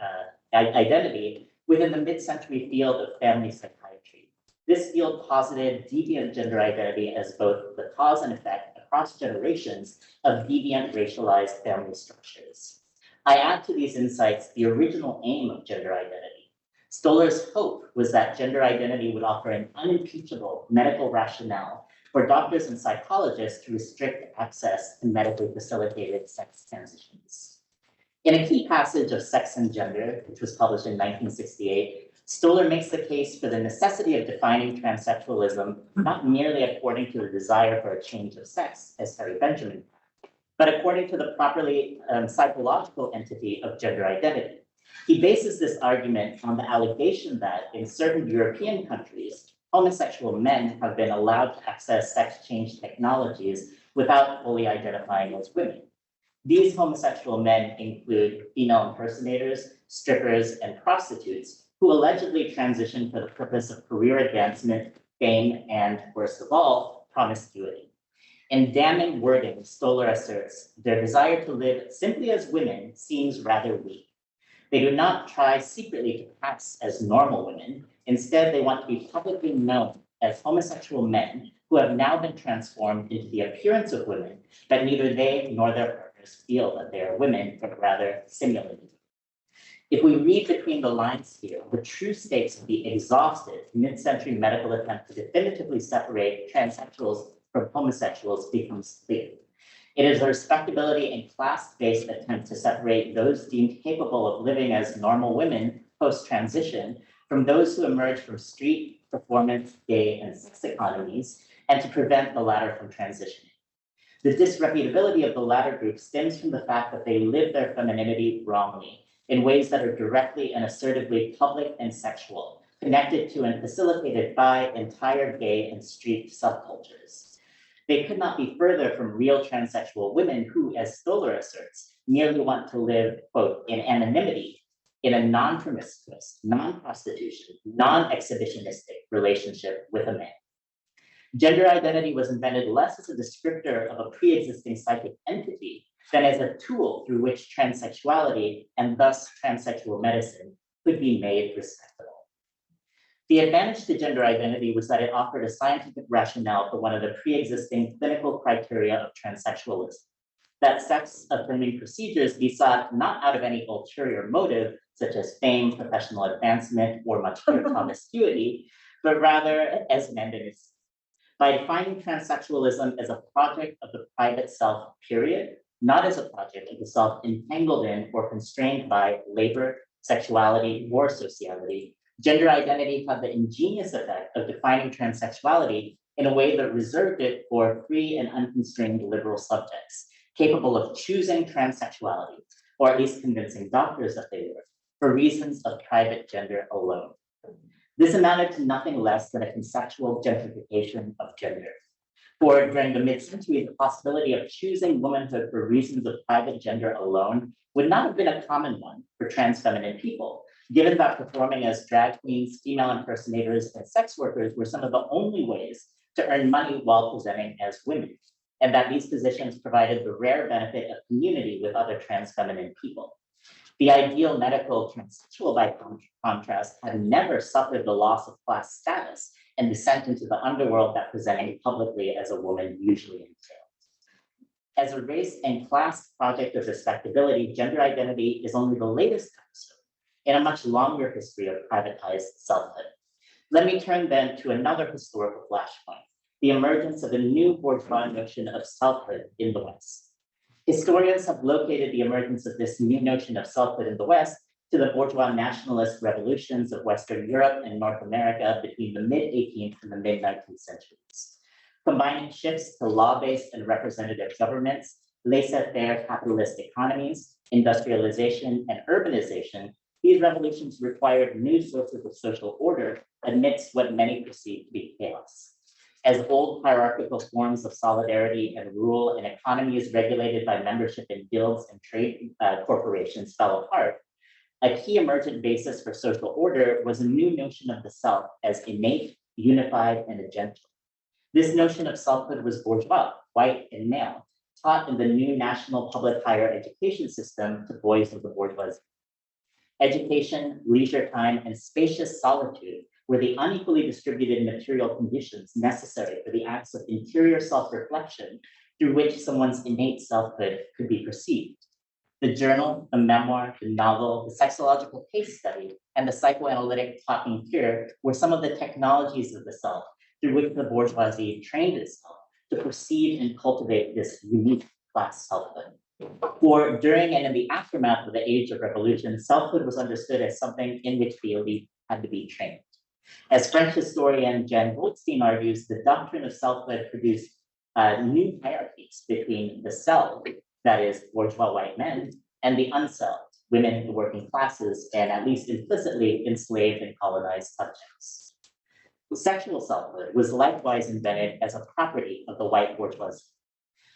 identity within the mid-century field of family psychiatry. This field posited deviant gender identity as both the cause and effect across generations of deviant racialized family structures. I add to these insights the original aim of gender identity. Stoller's hope was that gender identity would offer an unimpeachable medical rationale for doctors and psychologists to restrict access to medically facilitated sex transitions. In a key passage of Sex and Gender, which was published in 1968, Stoller makes the case for the necessity of defining transsexualism not merely according to the desire for a change of sex, as Harry Benjamin, but according to the properly psychological entity of gender identity. He bases this argument on the allegation that in certain European countries, homosexual men have been allowed to access sex change technologies without fully identifying as women. These homosexual men include female impersonators, strippers, and prostitutes who allegedly transition for the purpose of career advancement, fame, and, worst of all, promiscuity. In damning wording, Stoller asserts their desire to live simply as women seems rather weak. They do not try secretly to pass as normal women. Instead, they want to be publicly known as homosexual men who have now been transformed into the appearance of women, but neither they nor their partners feel that they are women, but rather simulated. If we read between the lines here, the true stakes of the exhaustive mid-century medical attempt to definitively separate transsexuals from homosexuals becomes clear. It is a respectability and class-based attempt to separate those deemed capable of living as normal women post-transition from those who emerge from street, performance, gay, and sex economies, and to prevent the latter from transitioning. The disreputability of the latter group stems from the fact that they live their femininity wrongly, in ways that are directly and assertively public and sexual, connected to and facilitated by entire gay and street subcultures. They could not be further from real transsexual women who, as Stoller asserts, merely want to live, quote, in anonymity, in a non-promiscuous, non-prostitution, non-exhibitionistic relationship with a man. Gender identity was invented less as a descriptor of a pre-existing psychic entity than as a tool through which transsexuality and thus transsexual medicine could be made respectable. The advantage to gender identity was that it offered a scientific rationale for one of the pre-existing clinical criteria of transsexualism, that sex-affirming procedures be sought not out of any ulterior motive, such as fame, professional advancement, or much more promiscuity, but rather as mandamus. By defining transsexualism as a project of the private self, period, not as a project of the self entangled in or constrained by labor, sexuality, or sociality, gender identity had the ingenious effect of defining transsexuality in a way that reserved it for free and unconstrained liberal subjects, capable of choosing transsexuality, or at least convincing doctors that they were, for reasons of private gender alone. This amounted to nothing less than a conceptual gentrification of gender. For during the mid-century, the possibility of choosing womanhood for reasons of private gender alone would not have been a common one for trans feminine people, Given that performing as drag queens, female impersonators, and sex workers were some of the only ways to earn money while presenting as women, and that these positions provided the rare benefit of community with other trans feminine people. The ideal medical transsexual, by contrast, had never suffered the loss of class status and descent into the underworld that presenting publicly as a woman usually entailed. As a race and class project of respectability, gender identity is only the latest episode in a much longer history of privatized selfhood. Let me turn then to another historical flashpoint, the emergence of a new bourgeois notion of selfhood in the West. Historians have located the emergence of this new notion of selfhood in the West to the bourgeois nationalist revolutions of Western Europe and North America between the mid-18th and the mid-19th centuries. Combining shifts to law-based and representative governments, laissez-faire capitalist economies, industrialization, and urbanization, these revolutions required new sources of social order amidst what many perceived to be chaos. As old hierarchical forms of solidarity and rule and economies regulated by membership in guilds and trade corporations fell apart, a key emergent basis for social order was a new notion of the self as innate, unified, and agental. This notion of selfhood was bourgeois, white, and male, taught in the new national public higher education system to boys of the bourgeoisie. Education, leisure time, and spacious solitude were the unequally distributed material conditions necessary for the acts of interior self-reflection through which someone's innate selfhood could be perceived. The journal, the memoir, the novel, the sexological case study, and the psychoanalytic talking cure were some of the technologies of the self through which the bourgeoisie trained itself to perceive and cultivate this unique class selfhood. For during and in the aftermath of the Age of Revolution, selfhood was understood as something in which the elite had to be trained. As French historian Jan Goldstein argues, the doctrine of selfhood produced new hierarchies between the self, that is, bourgeois white men, and the unselved, women in the working classes, and at least implicitly enslaved and colonized subjects. Sexual selfhood was likewise invented as a property of the white bourgeoisie.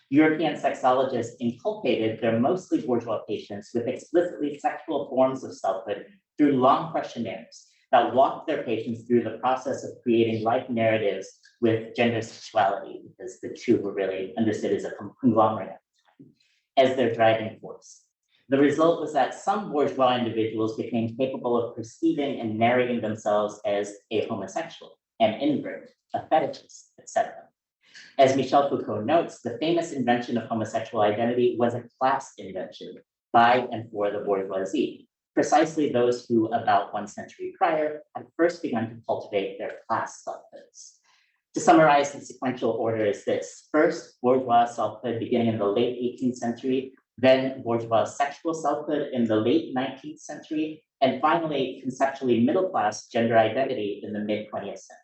European sexologists inculcated their mostly bourgeois patients with explicitly sexual forms of selfhood through long questionnaires that walked their patients through the process of creating life narratives with gender sexuality, because the two were really understood as a conglomerate at the time, as their driving force. The result was that some bourgeois individuals became capable of perceiving and narrating themselves as a homosexual, an invert, a fetishist, etc. As Michel Foucault notes, the famous invention of homosexual identity was a class invention by and for the bourgeoisie, precisely those who, about 1 century prior, had first begun to cultivate their class selfhoods. To summarize, the sequential order is this: first, bourgeois selfhood beginning in the late 18th century, then bourgeois sexual selfhood in the late 19th century, and finally, conceptually middle-class gender identity in the mid-20th century.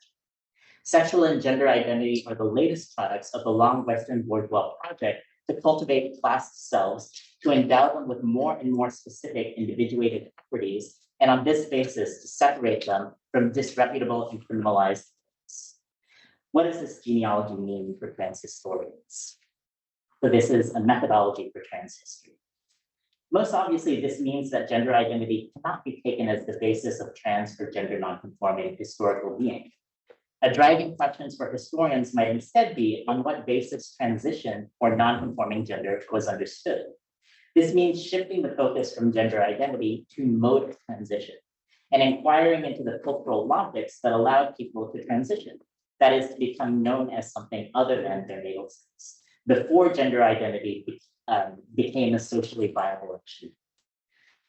Sexual and gender identity are the latest products of the long Western bourgeois project to cultivate class selves, to endow them with more and more specific individuated properties, and on this basis to separate them from disreputable and criminalized groups. What does this genealogy mean for trans historians? So this is a methodology for trans history. Most obviously, this means that gender identity cannot be taken as the basis of trans or gender nonconforming historical being. A driving question for historians might instead be on what basis transition or nonconforming gender was understood. This means shifting the focus from gender identity to mode of transition and inquiring into the cultural logics that allowed people to transition, that is, to become known as something other than their natal sex, before gender identity became a socially viable option.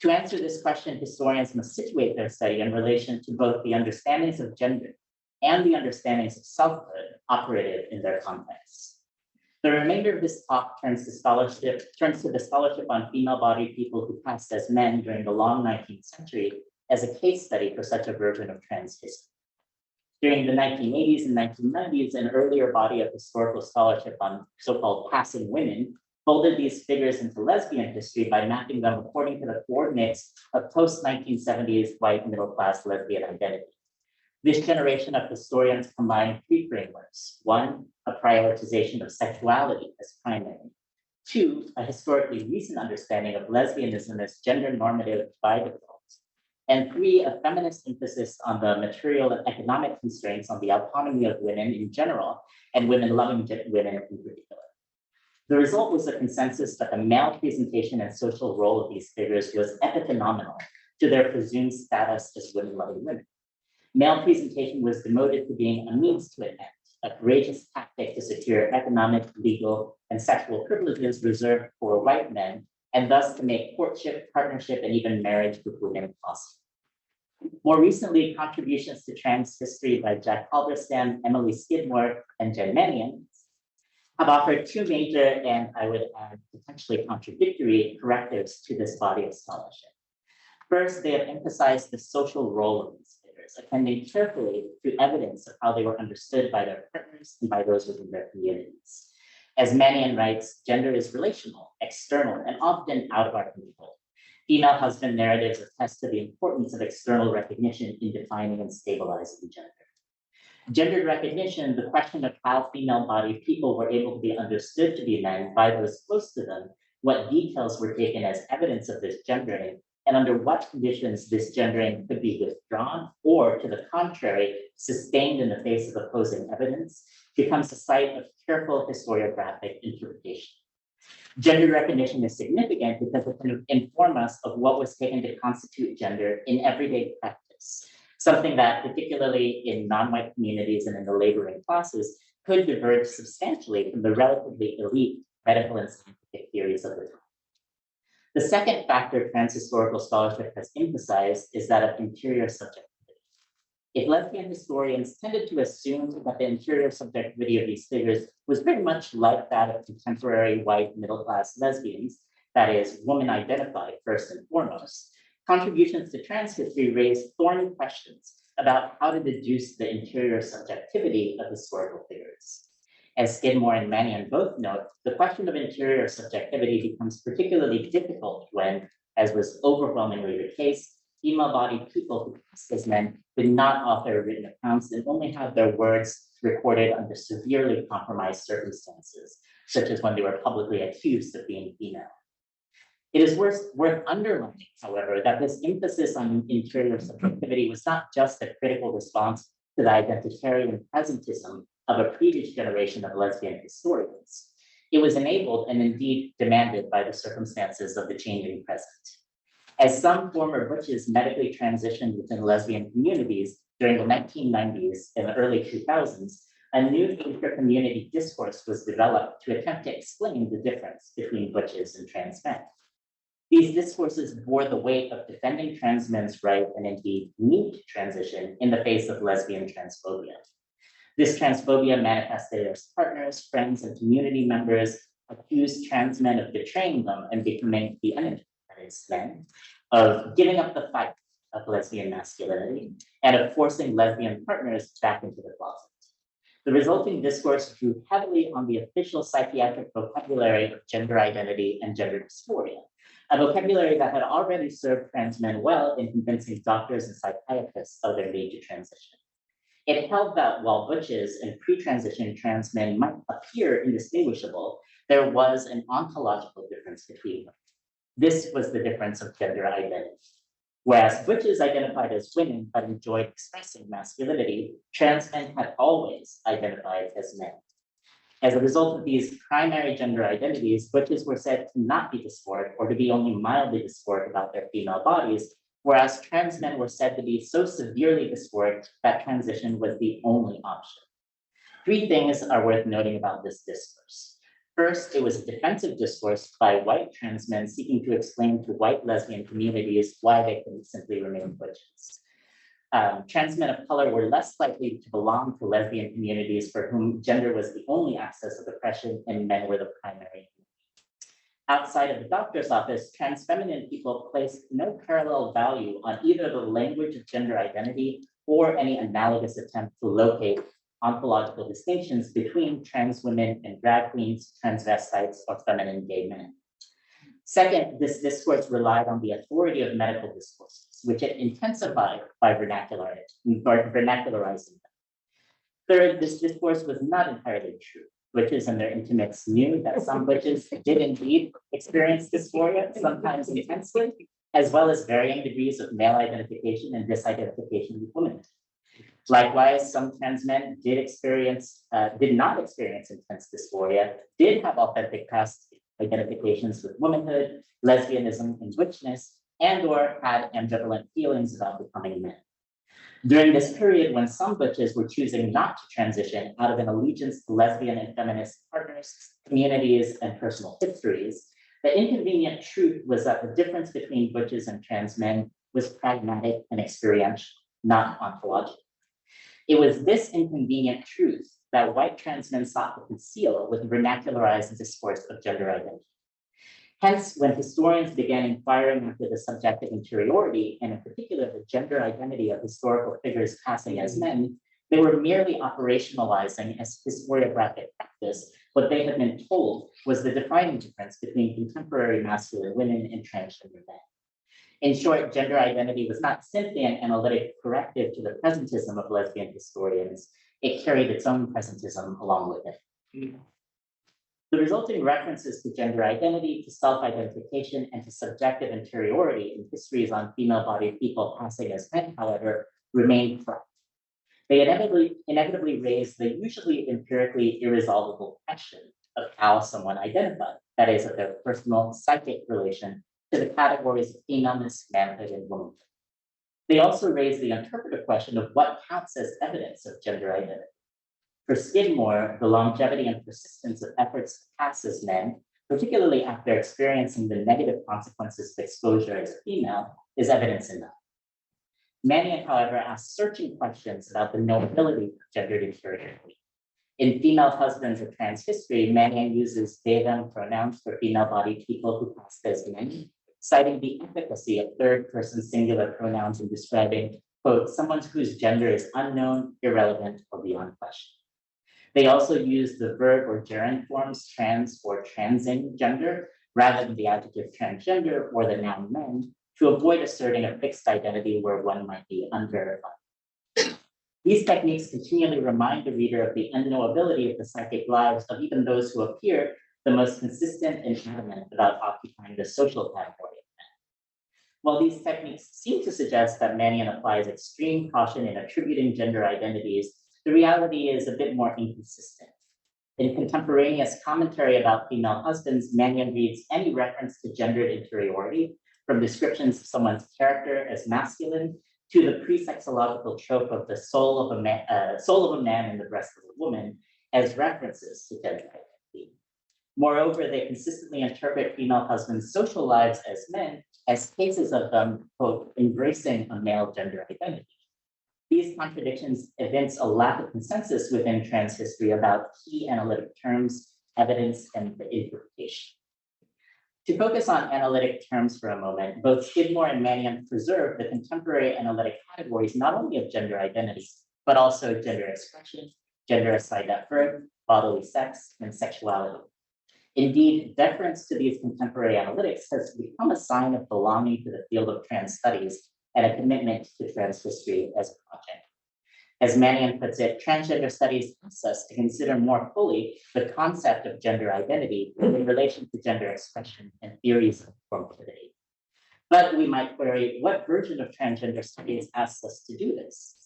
To answer this question, historians must situate their study in relation to both the understandings of gender and the understandings of selfhood operative in their context. The remainder of this talk turns to the scholarship on female-bodied people who passed as men during the long 19th century as a case study for such a version of trans history. During the 1980s and 1990s, an earlier body of historical scholarship on so-called passing women folded these figures into lesbian history by mapping them according to the coordinates of post-1970s white middle-class lesbian identity. This generation of historians combined 3 frameworks. 1, a prioritization of sexuality as primary. 2, a historically recent understanding of lesbianism as gender normative by default. And three, a feminist emphasis on the material and economic constraints on the autonomy of women in general, and women-loving women in particular. The result was a consensus that the male presentation and social role of these figures was epiphenomenal to their presumed status as women-loving women. Male presentation was demoted to being a means to an end, a courageous tactic to secure economic, legal, and sexual privileges reserved for white men, and thus to make courtship, partnership, and even marriage with women possible. More recently, contributions to trans history by Jack Halberstam, Emily Skidmore, and Jen Mannion have offered two major, and I would add potentially contradictory, correctives to this body of scholarship. First, they have emphasized the social role of these figures, attending carefully to evidence of how they were understood by their partners and by those within their communities. As Mannion writes, gender is relational, external, and often out of our control. Female husband narratives attest to the importance of external recognition in defining and stabilizing gender. Gendered recognition, the question of how female-bodied people were able to be understood to be men by those close to them, what details were taken as evidence of this gendering, and under what conditions this gendering could be withdrawn, or to the contrary, sustained in the face of opposing evidence, becomes a site of careful historiographic interpretation. Gender recognition is significant because it can inform us of what was taken to constitute gender in everyday practice, something that, particularly in non-white communities and in the laboring classes, could diverge substantially from the relatively elite medical and scientific theories of the time. The second factor trans-historical scholarship has emphasized is that of interior subjectivity. If lesbian historians tended to assume that the interior subjectivity of these figures was very much like that of contemporary white middle-class lesbians, that is, woman-identified first and foremost, contributions to trans history raise thorny questions about how to deduce the interior subjectivity of historical figures. As Skidmore and Mannion both note, the question of interior subjectivity becomes particularly difficult when, as was overwhelmingly the case, female-bodied people who passed as men did not author written accounts and only have their words recorded under severely compromised circumstances, such as when they were publicly accused of being female. It is worth underlining, however, that this emphasis on interior subjectivity was not just a critical response to the identitarian presentism of a previous generation of lesbian historians. It was enabled and indeed demanded by the circumstances of the changing present. As some former butches medically transitioned within lesbian communities during the 1990s and the early 2000s, a new inter-community discourse was developed to attempt to explain the difference between butches and trans men. These discourses bore the weight of defending trans men's right and indeed need to transition in the face of lesbian transphobia. This transphobia manifested as partners, friends, and community members accused trans men of betraying them and becoming the enemy, that is, men, of giving up the fight of lesbian masculinity and of forcing lesbian partners back into the closet. The resulting discourse drew heavily on the official psychiatric vocabulary of gender identity and gender dysphoria, a vocabulary that had already served trans men well in convincing doctors and psychiatrists of their need to transition. It held that while butches and pre-transition trans men might appear indistinguishable, there was an ontological difference between them. This was the difference of gender identity. Whereas butches identified as women but enjoyed expressing masculinity, trans men had always identified as men. As a result of these primary gender identities, butches were said to not be dysphoric or to be only mildly dysphoric about their female bodies, whereas trans men were said to be so severely dysphoric that transition was the only option. Three things are worth noting about this discourse. First, it was a defensive discourse by white trans men seeking to explain to white lesbian communities why they couldn't simply remain butches. Trans men of color were less likely to belong to lesbian communities for whom gender was the only access of oppression and men were the primary. Outside of the doctor's office, trans feminine people placed no parallel value on either the language of gender identity or any analogous attempt to locate ontological distinctions between trans women and drag queens, transvestites, or feminine gay men. Second, this discourse relied on the authority of medical discourses, which it intensified by vernacularizing them. Third, this discourse was not entirely true. Butches and their intimates knew that some butches did indeed experience dysphoria, sometimes intensely, as well as varying degrees of male identification and disidentification with women. Likewise, some trans men did not experience intense dysphoria, did have authentic past identifications with womanhood, lesbianism, and witchness, and/or had ambivalent feelings about becoming men. During this period, when some butches were choosing not to transition out of an allegiance to lesbian and feminist partners, communities, and personal histories, the inconvenient truth was that the difference between butches and trans men was pragmatic and experiential, not ontological. It was this inconvenient truth that white trans men sought to conceal with vernacularized discourse of gender identity. Hence, when historians began inquiring into the subjective interiority, and in particular the gender identity of historical figures passing as men, they were merely operationalizing as historiographic practice what they had been told was the defining difference between contemporary masculine women and transgender men. In short, gender identity was not simply an analytic corrective to the presentism of lesbian historians, it carried its own presentism along with it. The resulting references to gender identity, to self-identification, and to subjective interiority in histories on female-bodied people passing as men, however, remain correct. They inevitably raise the usually empirically irresolvable question of how someone identified, that is, of their personal psychic relation to the categories of femaleness, manhood, and womanhood. They also raise the interpretive question of what counts as evidence of gender identity. For Skidmore, the longevity and persistence of efforts to pass as men, particularly after experiencing the negative consequences of exposure as a female, is evidence enough. Mannion, however, asks searching questions about the knowability of gendered inferiority. In Female Husbands of Trans History, Mannion uses they, them pronouns for female-bodied people who passed as men, citing the efficacy of third-person singular pronouns in describing, quote, someone whose gender is unknown, irrelevant, or beyond question. They also use the verb or gerund forms trans or transing gender, rather than the adjective transgender or the noun men, to avoid asserting a fixed identity where one might be unverified. These techniques continually remind the reader of the unknowability of the psychic lives of even those who appear the most consistent and adamant about occupying the social category of men. While these techniques seem to suggest that Mannion applies extreme caution in attributing gender identities, the reality is a bit more inconsistent. In contemporaneous commentary about Female Husbands, Mannion reads any reference to gendered inferiority, from descriptions of someone's character as masculine to the pre-sexological trope of the soul of a man in the breast of a woman, as references to gender identity. Moreover, they consistently interpret female husbands' social lives as men as cases of them, quote, embracing a male gender identity. These contradictions evince a lack of consensus within trans history about key analytic terms, evidence, and the interpretation. To focus on analytic terms for a moment, both Skidmore and Mannion preserve the contemporary analytic categories not only of gender identity, but also gender expression, gender assigned at birth, bodily sex, and sexuality. Indeed, deference to these contemporary analytics has become a sign of belonging to the field of trans studies and a commitment to trans history as a project. As Mannion puts it, transgender studies asks us to consider more fully the concept of gender identity in relation to gender expression and theories of normativity. But we might query, what version of transgender studies asks us to do this?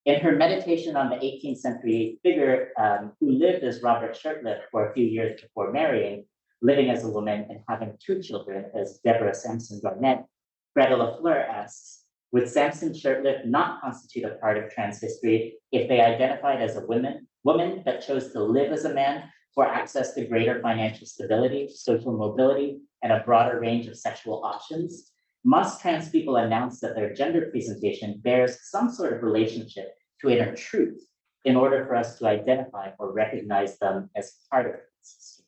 In her meditation on the 18th century figure who lived as Robert Shirtliff for a few years before marrying, living as a woman and having 2 children as Deborah Sampson Garnett, Greta LaFleur asks, would Sampson Shirtliff not constitute a part of trans history if they identified as a woman that chose to live as a man for access to greater financial stability, social mobility, and a broader range of sexual options? Must trans people announce that their gender presentation bears some sort of relationship to inner truth in order for us to identify or recognize them as part of trans history?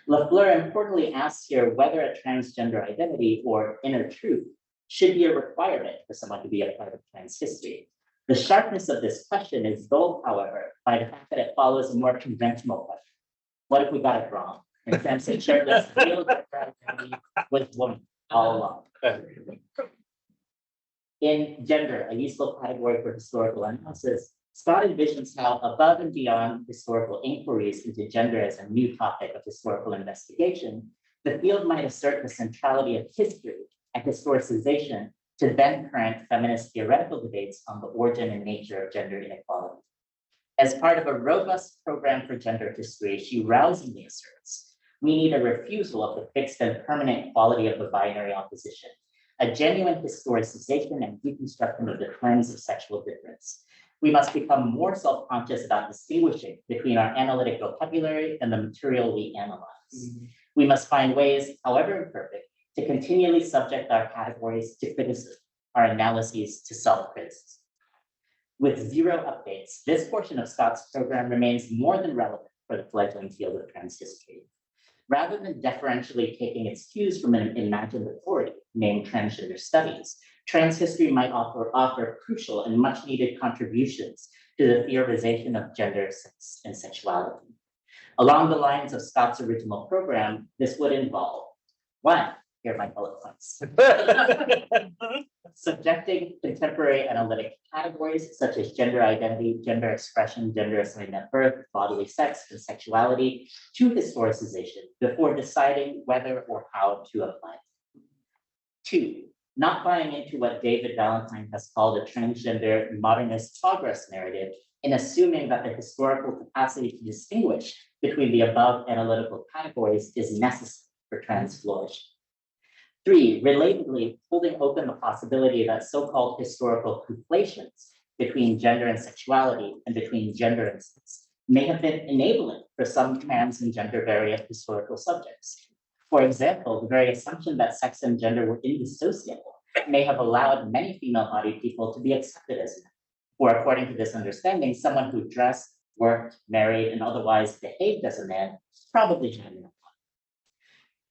LaFleur importantly asks here whether a transgender identity or inner truth should be a requirement for someone to be a part of trans history. The sharpness of this question is dulled, however, by the fact that it follows a more conventional question. What if we got it wrong? And Sampson Shirtliff's real gender identity was woman all along. In Gender, a useful category for historical analysis, Scott envisions how, above and beyond historical inquiries into gender as a new topic of historical investigation, the field might assert the centrality of history and historicization to then current feminist theoretical debates on the origin and nature of gender inequality. As part of a robust program for gender history, she rousingly asserts, we need a refusal of the fixed and permanent quality of the binary opposition, a genuine historicization and deconstruction of the terms of sexual difference. We must become more self-conscious about distinguishing between our analytic vocabulary and the material we analyze. We must find ways, however imperfect, to continually subject our categories to criticism, our analyses to self-criticism. With zero updates, this portion of Scott's program remains more than relevant for the fledgling field of trans history. Rather than deferentially taking its cues from an imagined authority named transgender studies, trans history might offer crucial and much needed contributions to the theorization of gender, sex, and sexuality. Along the lines of Scott's original program, this would involve, one, here are my bullet points. Subjecting contemporary analytic categories such as gender identity, gender expression, gender assigned at birth, bodily sex, and sexuality to historicization before deciding whether or how to apply it. Two, not buying into what David Valentine has called a transgender modernist progress narrative in assuming that the historical capacity to distinguish between the above analytical categories is necessary for trans flourishing. Three, relatedly, holding open the possibility that so-called historical conflations between gender and sexuality and between gender and sex may have been enabling for some trans and gender variant historical subjects. For example, the very assumption that sex and gender were indissociable may have allowed many female-bodied people to be accepted as men, or according to this understanding, someone who dressed, worked, married, and otherwise behaved as a man probably had enough.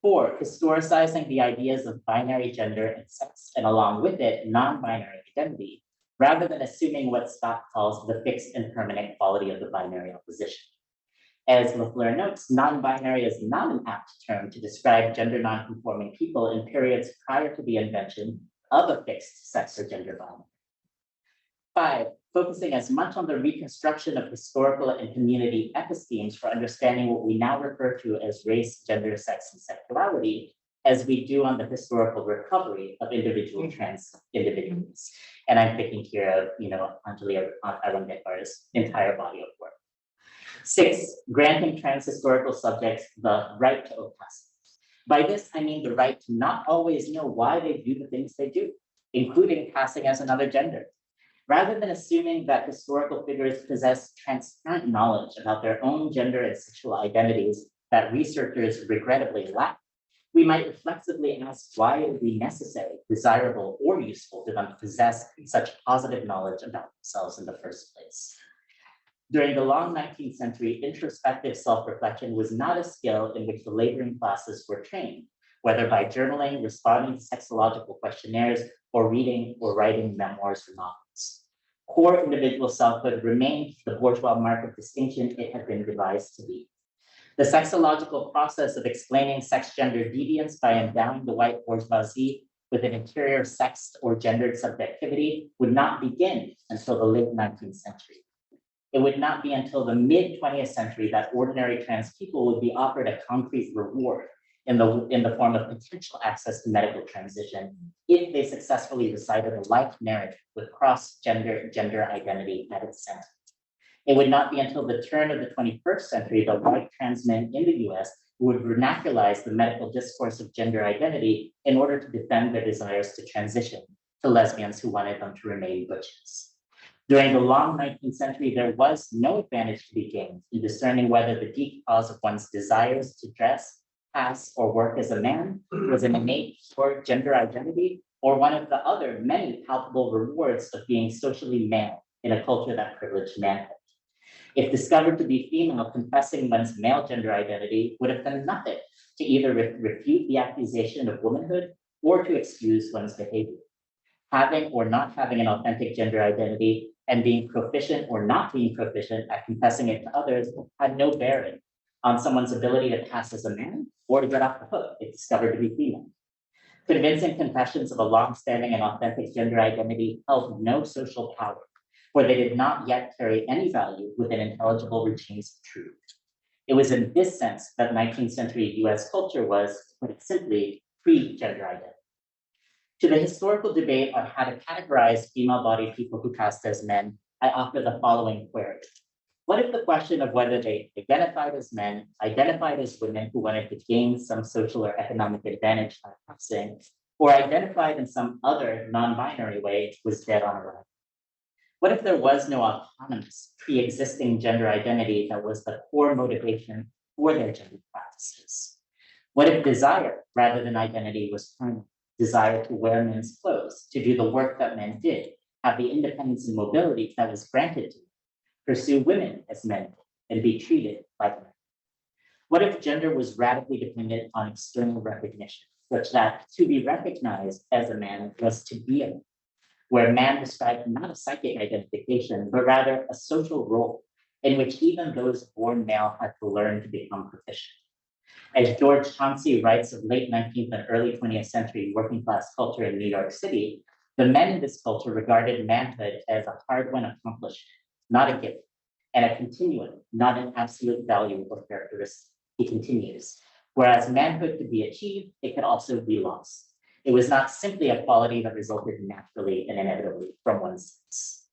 Four, historicizing the ideas of binary gender and sex, and along with it, non-binary identity, rather than assuming what Scott calls the fixed and permanent quality of the binary opposition. As LaFleur notes, non-binary is not an apt term to describe gender non-conforming people in periods prior to the invention of a fixed sex or gender binary. Five, focusing as much on the reconstruction of historical and community epistemes for understanding what we now refer to as race, gender, sex, and sexuality, as we do on the historical recovery of individual trans individuals. And I'm thinking here of, Anjali Arandekar's entire body of work. Six, granting trans historical subjects the right to opacity. By this, I mean the right to not always know why they do the things they do, including passing as another gender. Rather than assuming that historical figures possess transparent knowledge about their own gender and sexual identities that researchers regrettably lack, we might reflexively ask why it would be necessary, desirable, or useful to them to possess such positive knowledge about themselves in the first place. During the long 19th century, introspective self-reflection was not a skill in which the laboring classes were trained, whether by journaling, responding to sexological questionnaires, or reading or writing memoirs or novels. Core individual selfhood remained the bourgeois mark of distinction it had been devised to be. The sexological process of explaining sex-gender deviance by endowing the white bourgeoisie with an interior sexed or gendered subjectivity would not begin until the late 19th century. It would not be until the mid-20th century that ordinary trans people would be offered a concrete reward in the form of potential access to medical transition if they successfully recited a life narrative with cross-gender gender identity at its center. It would not be until the turn of the 21st century that white trans men in the US would vernacularize the medical discourse of gender identity in order to defend their desires to transition to lesbians who wanted them to remain butches. During the long 19th century, there was no advantage to be gained in discerning whether the deep cause of one's desires to dress, pass, or work as a man was an innate or gender identity, or one of the other many palpable rewards of being socially male in a culture that privileged manhood. If discovered to be female, confessing one's male gender identity would have done nothing to either refute the accusation of womanhood or to excuse one's behavior. Having or not having an authentic gender identity and being proficient or not being proficient at confessing it to others had no bearing on someone's ability to pass as a man or to get off the hook if discovered to be female. Convincing confessions of a long-standing and authentic gender identity held no social power, for they did not yet carry any value within intelligible regimes of truth. It was in this sense that 19th century US culture was, to put it simply, pre-gender identity. To the historical debate on how to categorize female-bodied people who passed as men, I offer the following query. What if the question of whether they identified as men, identified as women who wanted to gain some social or economic advantage by passing, or identified in some other non-binary way was dead on arrival? What if there was no autonomous, pre-existing gender identity that was the core motivation for their gender practices? What if desire, rather than identity, was permanent? Desire to wear men's clothes, to do the work that men did, have the independence and mobility that was granted to them, pursue women as men, and be treated like men? What if gender was radically dependent on external recognition, such that to be recognized as a man was to be a man, where man described not a psychic identification, but rather a social role in which even those born male had to learn to become proficient? As George Chauncey writes of late 19th and early 20th century working class culture in New York City, the men in this culture regarded manhood as a hard-won accomplishment, not a gift, and a continuum, not an absolute value or characteristic. He continues, whereas manhood could be achieved, it could also be lost. It was not simply a quality that resulted naturally and inevitably from one's sex.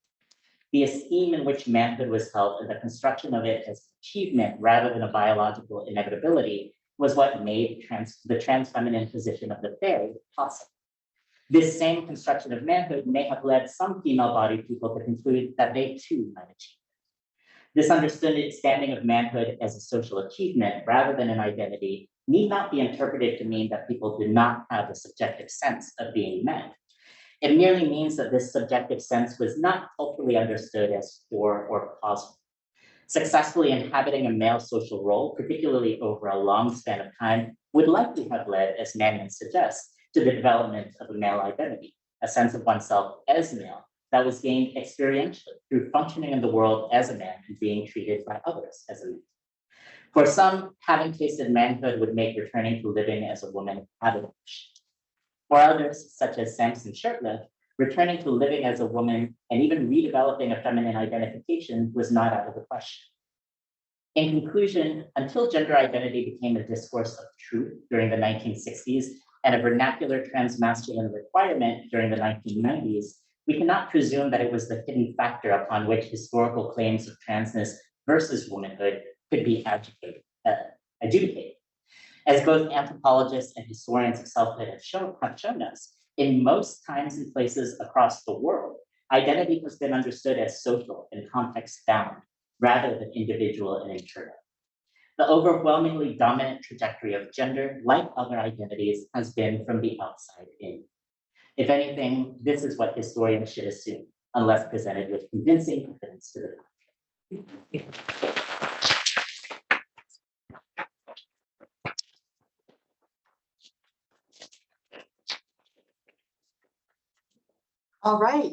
The esteem in which manhood was held and the construction of it as achievement rather than a biological inevitability was what made the trans feminine position of the fairy possible. This same construction of manhood may have led some female-bodied people to conclude that they too might achieve. This understanding of manhood as a social achievement rather than an identity need not be interpreted to mean that people do not have a subjective sense of being men. It merely means that this subjective sense was not culturally understood as core or causal. Successfully inhabiting a male social role, particularly over a long span of time, would likely have led, as Mannion suggests, to the development of a male identity, a sense of oneself as male that was gained experientially through functioning in the world as a man and being treated by others as a man. For some, having tasted manhood would make returning to living as a woman habitual. For others, such as Samson Shirtliff, returning to living as a woman and even redeveloping a feminine identification was not out of the question. In conclusion, until gender identity became a discourse of truth during the 1960s and a vernacular transmasculine requirement during the 1990s, we cannot presume that it was the hidden factor upon which historical claims of transness versus womanhood could be adjudicated. As both anthropologists and historians of selfhood have shown us, in most times and places across the world, identity has been understood as social and context-bound, rather than individual and internal. The overwhelmingly dominant trajectory of gender, like other identities, has been from the outside in. If anything, this is what historians should assume, unless presented with convincing evidence to the contrary. All right,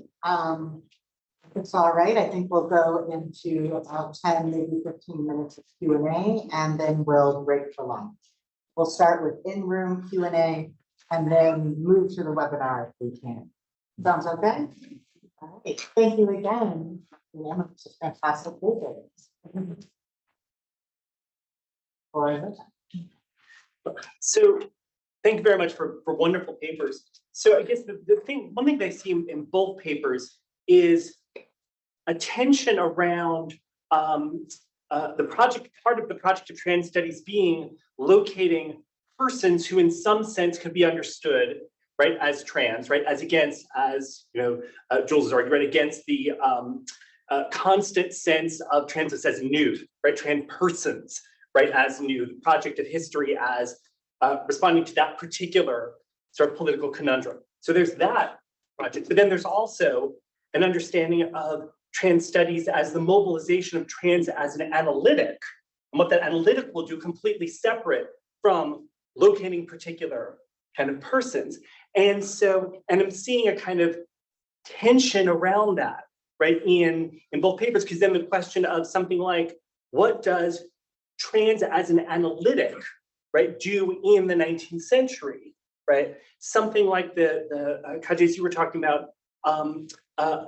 it's all right. I think we'll go into about 10, maybe 15 minutes of Q&A, and then we'll break for lunch. We'll start with in-room Q&A and then move to the webinar if we can. Sounds okay? All right, thank you again. Yeah, it's a fantastic paper. So thank you very much for wonderful papers. So I guess one thing that I see in both papers is a tension around the project, part of the project of trans studies being locating persons who in some sense could be understood, right, as trans, right, as against, as you know, Jules has argued, right, against the constant sense of trans as new, right, trans persons, right, as new, the project of history as responding to that particular sort of political conundrum. So there's that project, but then there's also an understanding of trans studies as the mobilization of trans as an analytic, and what that analytic will do completely separate from locating particular kind of persons. And so, and I'm seeing a kind of tension around that, right, in both papers, because then the question of something like, what does trans as an analytic, right, do in the 19th century, right? Something like the Kadji you were talking about,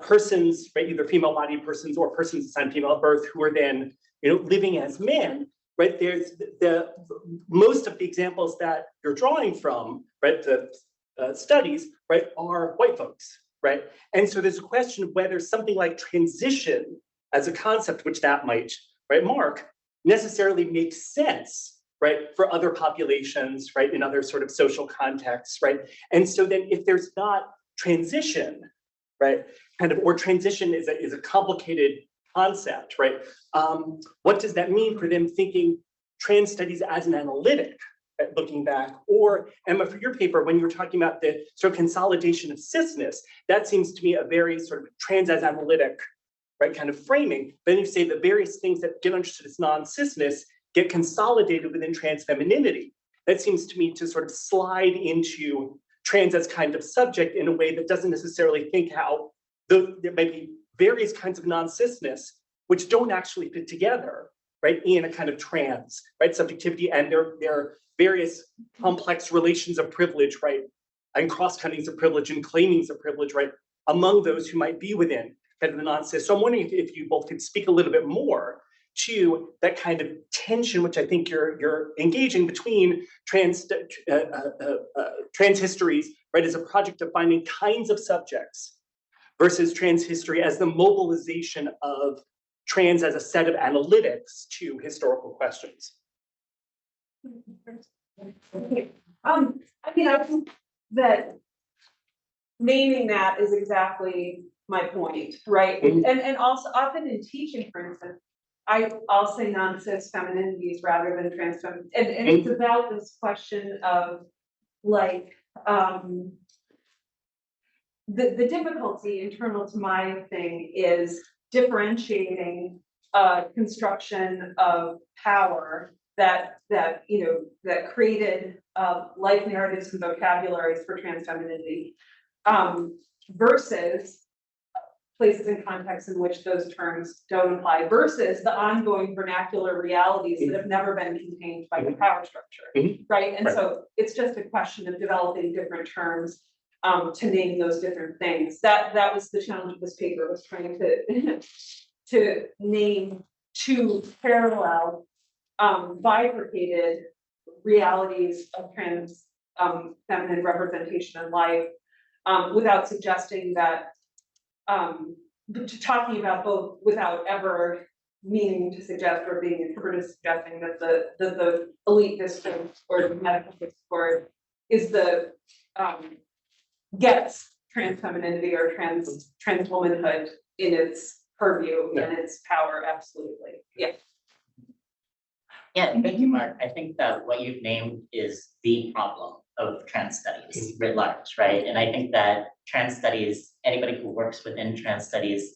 persons, right, either female-bodied persons or persons assigned female at birth who are then, you know, living as men, right? There's most of the examples that you're drawing from, right, the studies, right, are white folks, right? And so there's a question of whether something like transition as a concept, which that might, right, mark, necessarily makes sense, right, for other populations, right, in other sort of social contexts, right? And so then if there's not transition, right, kind of, or transition is a complicated concept, right? What does that mean for them thinking trans studies as an analytic, right, looking back? Or Emma, for your paper, when you were talking about the sort of consolidation of cisness, that seems to me a very sort of trans as analytic, right, kind of framing. But then you say the various things that get understood as non-cisness get consolidated within trans femininity. That seems to me to sort of slide into trans as kind of subject in a way that doesn't necessarily think how there may be various kinds of non-cisness which don't actually fit together, right, in a kind of trans, right, subjectivity, and there are various complex relations of privilege, right, and cross-cuttings of privilege and claimings of privilege, right, among those who might be within kind of the non-cis. So I'm wondering if you both could speak a little bit more to that kind of tension, which I think you're engaging between trans histories, right, as a project of finding kinds of subjects versus trans history as the mobilization of trans as a set of analytics to historical questions. I mean, I think that naming that is exactly my point, right? And also often in teaching, for instance, I'll say non-cis femininities rather than trans feminine. And it's about this question of like the difficulty internal to my thing is differentiating construction of power that created life narratives and vocabularies for trans femininity versus places and contexts in which those terms don't apply, versus the ongoing vernacular realities that have never been contained by the power structure, right? And so it's just a question of developing different terms to name those different things. That was the challenge of this paper, was trying to name two parallel bifurcated realities of trans feminine representation in life without suggesting that talking about both without ever meaning to suggest or being interpreted as suggesting that the elite discourse or the medical discourse is the gets trans femininity or trans womanhood in its purview and its power. Absolutely. Yes. Yeah, thank you, Mark. I think that what you've named is the problem of trans studies writ large, right? And I think that trans studies, anybody who works within trans studies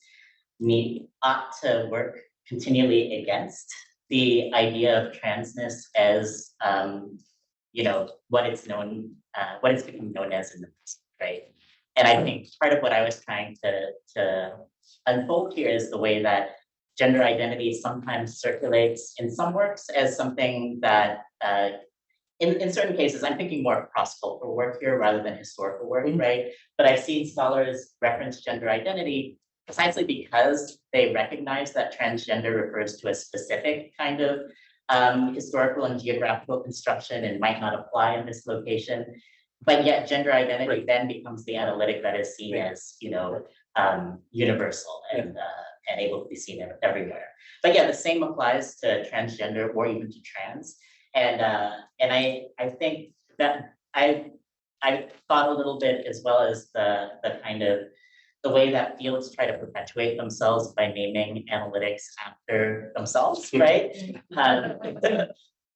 ought to work continually against the idea of transness as what it's become known as in the past, right? And I think part of what I was trying to unfold here is the way that gender identity sometimes circulates in some works as something that in certain cases, I'm thinking more of cross-cultural work here rather than historical work, right? But I've seen scholars reference gender identity precisely because they recognize that transgender refers to a specific kind of historical and geographical construction and might not apply in this location. But yet gender identity then becomes the analytic that is seen as, universal and able to be seen everywhere. But yeah, the same applies to transgender or even to trans. And I think that I've thought a little bit as well as the kind of the way that fields try to perpetuate themselves by naming analytics after themselves, right?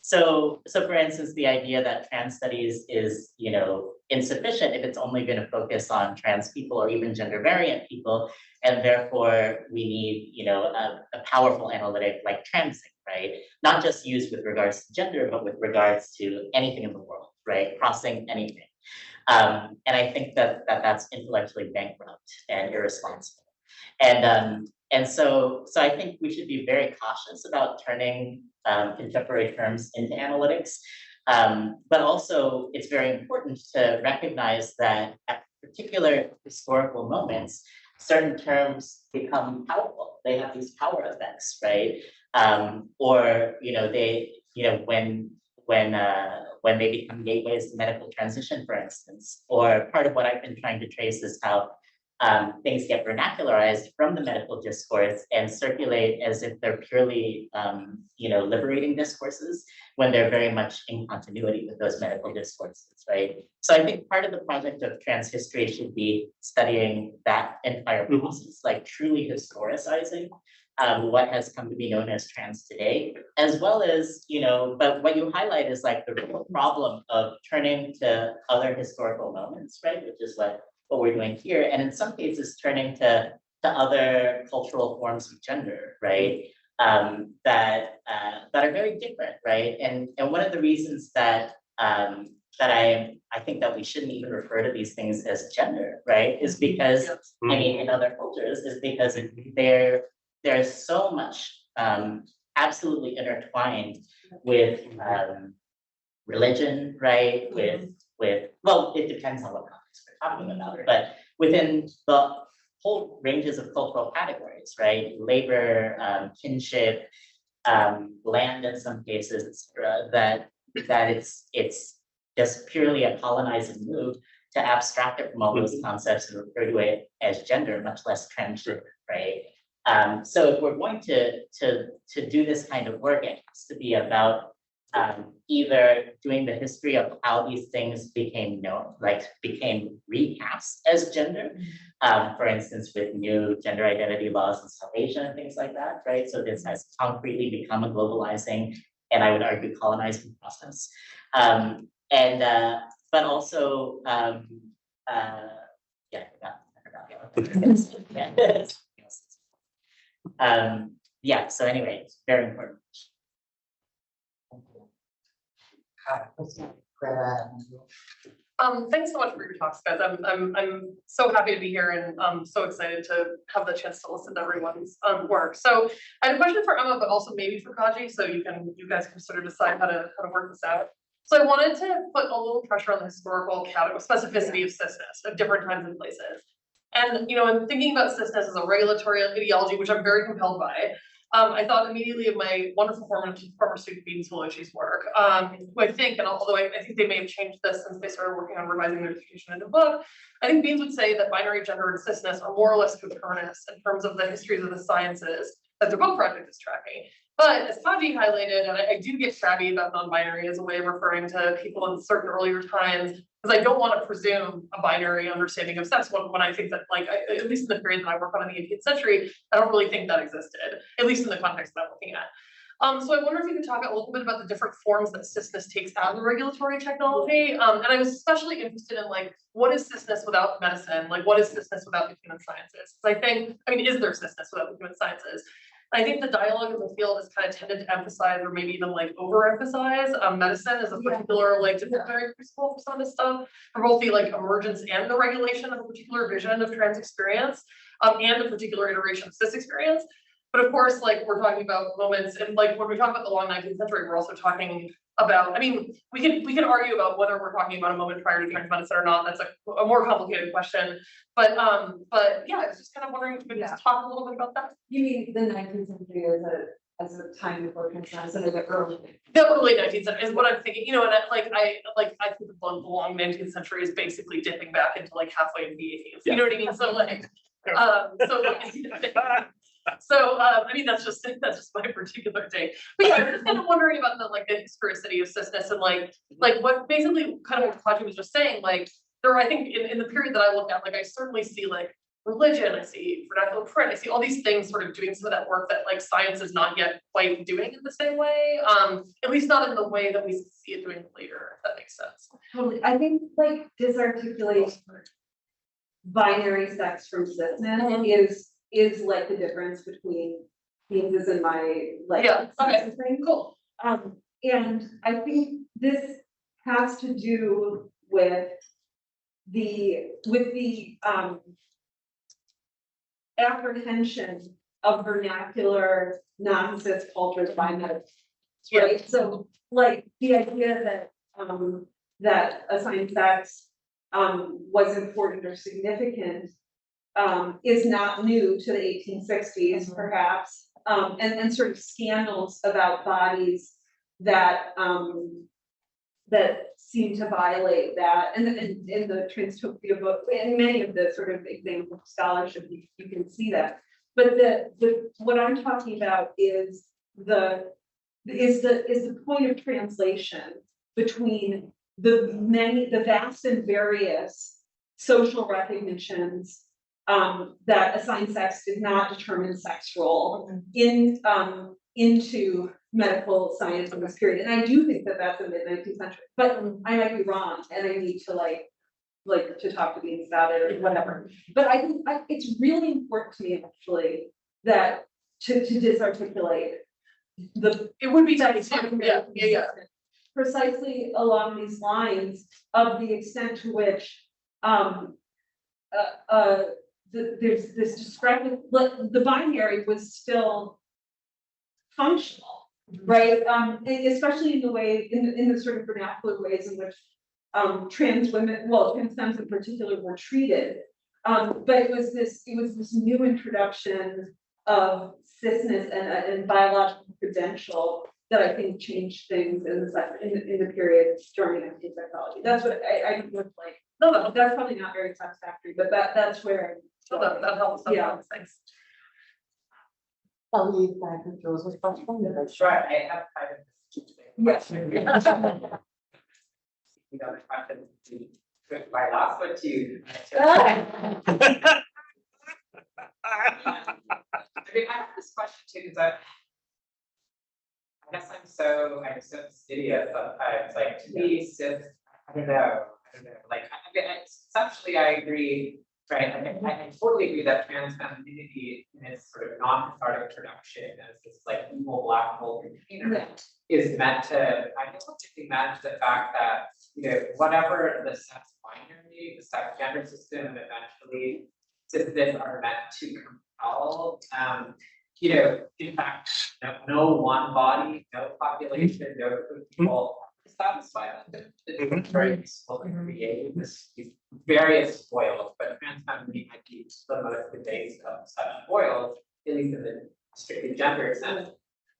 So for instance, the idea that trans studies is, insufficient if it's only going to focus on trans people or even gender variant people, and therefore we need, a powerful analytic like transing, right? Not just used with regards to gender, but with regards to anything in the world, right? Crossing anything. And I think that that's intellectually bankrupt and irresponsible. And so I think we should be very cautious about turning contemporary terms into analytics. But also it's very important to recognize that at particular historical moments, certain terms become powerful. They have these power effects, right? Or, when when they become gateways to medical transition, for instance. Or part of what I've been trying to trace is how things get vernacularized from the medical discourse and circulate as if they're purely, liberating discourses when they're very much in continuity with those medical discourses, right? So I think part of the project of trans history should be studying that entire process, like truly historicizing what has come to be known as trans today, as well as, but what you highlight is like the real problem of turning to other historical moments, right? Which is what we're doing here. And in some cases, turning to other cultural forms of gender, right? That are very different, right? And one of the reasons that I think that we shouldn't even refer to these things as gender, right? Is because, in other cultures, is because there's so much absolutely intertwined with religion, right? Well, it depends on what context we're talking about, but within the whole ranges of cultural categories, right? Labor, kinship, land in some cases, etc. That it's just purely a colonizing move to abstract it from all those concepts and refer to it as gender, much less transgender, right? So if we're going to do this kind of work, it has to be about either doing the history of how these things became known, like became recast as gender, for instance, with new gender identity laws in South Asia and things like that, right? So this has concretely become a globalizing, and I would argue colonizing process. But also, I forgot. So anyway, it's very important. Thanks so much for your talks, guys. I'm so happy to be here, and I'm so excited to have the chance to listen to everyone's work. So I had a question for Emma, but also maybe for Kadji, so you guys can sort of decide how to work this out. So I wanted to put a little pressure on the historical specificity of cisness of different times and places. And I'm thinking about cisness as a regulatory ideology, which I'm very compelled by. I thought immediately of my wonderful former student Bean's Willochi's work, who I think, and although I think they may have changed this since they started working on revising their dissertation into a book, I think Bean's would say that binary gender and cisness are more or less coterminous in terms of the histories of the sciences that their book project is tracking. But as Kadji highlighted, and I do get savvy about non-binary as a way of referring to people in certain earlier times, because I don't want to presume a binary understanding of sex when I think that, at least in the period that I work on in the 18th century, I don't really think that existed, at least in the context that I'm looking at. So I wonder if you could talk a little bit about the different forms that cisness takes out of the regulatory technology. And I was especially interested in what is cisness without medicine? What is cisness without the human sciences? Because is there cisness without the human sciences? I think the dialogue in the field has kind of tended to emphasize, or maybe even overemphasize, medicine as a particular disciplinary principle for some of this stuff, for both the emergence and the regulation of a particular vision of trans experience, and a particular iteration of cis experience. But of course, we're talking about moments, and when we talk about the long 19th century, we're also talking about, we can argue about whether we're talking about a moment prior to trans medicine or not. That's a more complicated question. But yeah, I was just kind of wondering if we could just talk a little bit about that. You mean the 19th century as a time before trans medicine, or the early 19th century is what I'm thinking. And I think the long 19th century is basically dipping back into halfway into the 18th. You know what I mean? So that's just my particular take. But yeah, I'm just kind of wondering about the historicity of cisness and what basically kind of what Kadji was just saying. There, I think in the period that I look at, I certainly see religion, I see vernacular print, I see all these things sort of doing some of that work that science is not yet quite doing in the same way. At least not in the way that we see it doing later, if that makes sense. Totally. I think disarticulate binary sex from cisness is the difference between Beans and my okay, cool. And I think this has to do with the apprehension of vernacular non-cis cultures by medical, right? So the idea that assigned sex was important or significant is not new to the 1860s, perhaps, and sort of scandals about bodies that that seem to violate that, and in the Transtopia book, in many of the sort of examples of scholarship, you can see that. But what I'm talking about is the point of translation between the vast and various social recognitions that assign sex did not determine sex role into medical science in this period. And I do think that that's the mid-19th century, but I might be wrong, and I need to like to talk to Beans about it or whatever. But I think it's really important to me actually that to disarticulate It would be nice, yeah. Precisely along these lines of the extent to which there's this discrepancy. The binary was still functional, right? Especially in the way, in the sort of vernacular ways in which trans women, well, trans femmes in particular, were treated. But it was this new introduction of cisness and biological credential that I think changed things in the period during anti psychology. That's what I look like. No, that's probably not very satisfactory, but that's where. So that helps. Yeah. Thanks. I'll leave back to Joseph's question. Sure, I have kind of. Yes. You know, the question to my last one to you. I mean, I have this question too, because I guess I'm so fastidious sometimes, like to me, cis, I don't know, like, I mean, conceptually, I agree, right? I totally agree that trans femininity in its sort of non-cathartic production as this like evil black hole container is meant to, I don't think manage the fact that, you know, whatever the sex binary, the sex gender system, and eventually cisness are meant to compel, you know, in fact, no one body, no population, no group of people satisfy that. It's very useful to create these various foils, but trans femininity might be the most debased of such foils, at least in the strictly gender sense.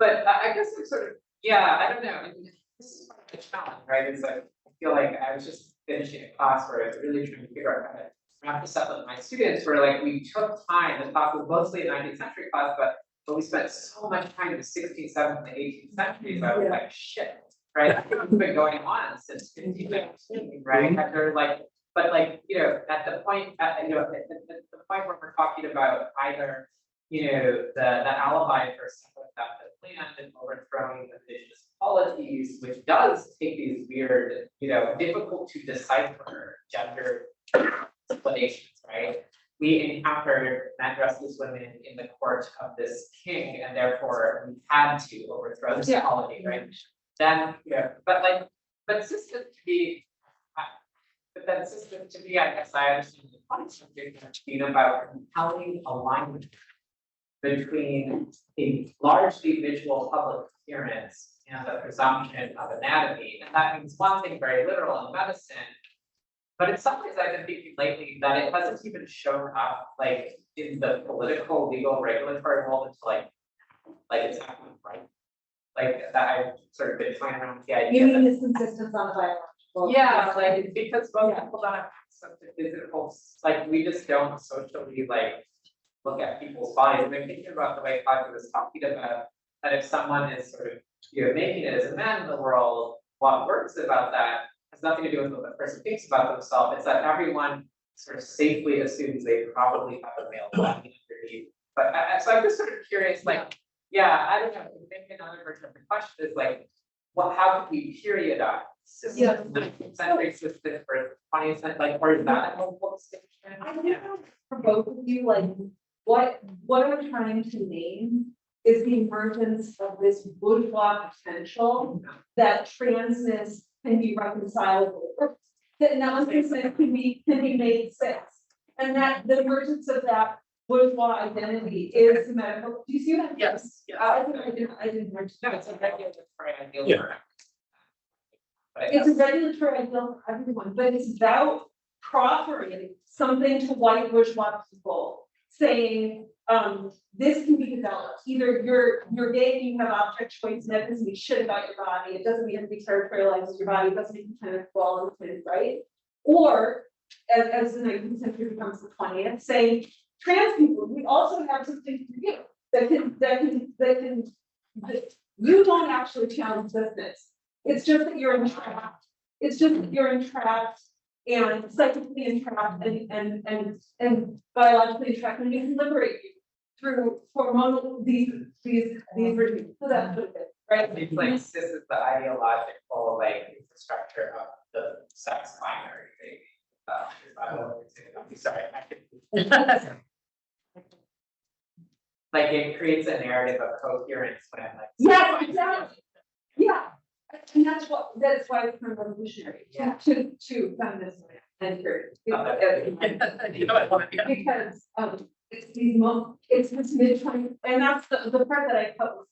But I guess I'm sort of, yeah, I don't know. I mean, this is part of the challenge, right? It's like, I feel like I was just finishing a class where I was really trying to figure out how to wrap this up with my students, where like we took time, the class was mostly a 19th century class, but we spent so much time in the 16th, 17th, and 18th centuries. I was like, shit, right? It's been going on since 1519, right? And they're like, but like, you know, at the point, at the point where we're talking about either, you know, that alibi for separate theft of land and overthrowing the indigenous polities, which does take these weird, you know, difficult to decipher gender explanations, right? We encountered men dressed as women in the court of this king, and therefore we had to overthrow this polity, right? Then, you know, but system to be, I guess I understand the concept being about compelling alignment between a largely visual public appearance and the presumption of anatomy. And that means one thing very literal in medicine, but in some ways I've been thinking lately that it hasn't even shown up like in the political, legal, regulatory world until like it's happening, right? Like that I've sort of been playing around with the idea. You mean this insistence on a biological? Yeah, like because most people don't have access to physical, like we just don't socially like look at people's bodies. And I'm thinking about the way Kadji was talking about that if someone is sort of, you know, making it as a man in the world, what works about that has nothing to do with what the person thinks about themselves. It's that everyone sort of safely assumes they probably have a male body underneath. But so I'm just sort of curious, like, yeah, I don't know. Maybe another version of the question is like, how can we periodize system, 19th century system for 20th century, like, or is that a helpful distinction? I think for both of you, like what I'm trying to name is the emergence of this bourgeois potential that transness can be reconcilable, or that non-cisness can be made cis, and that the emergence of that bourgeois identity is the medical. Do you see that? Yes. I didn't mention. No, it's a regulatory ideal. Yeah. It's a regulatory ideal for everyone, but it's about proffering something to white bourgeois people, saying This can be developed, either you're gay and you have object choice, and that doesn't mean shit about your body, it doesn't mean to be territorialized as your body, it doesn't mean you kind of fall into it, right? Or, as the 19th century becomes the 20th, saying, trans people, we also have something for you that you don't actually challenge this. It's just that you're entrapped. It's just that you're entrapped and psychically entrapped and biologically entrapped, and we can liberate you through hormonal these regimes. So that's what it is, right? It's like this is the ideological like infrastructure of the sex binary thing. I'm sorry. Like it creates a narrative of coherence when like. Yes, exactly. Yeah, and that's why it's kind of revolutionary to feminism and period. You know, I love it, yeah. Because it's it's this mid-20s, and that's the part that I felt was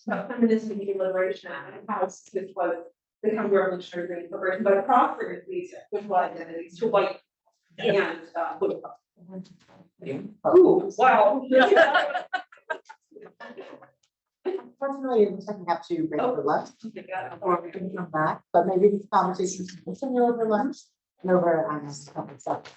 about feminism and liberation and how this was the kind of revolutionary liberation, but Crawford these visual identities to white and blue. Ooh, wow. Unfortunately, we're going to have to break for lunch, Oh. or we can come back, but maybe these conversations can continue over lunch and over on this couple of seconds.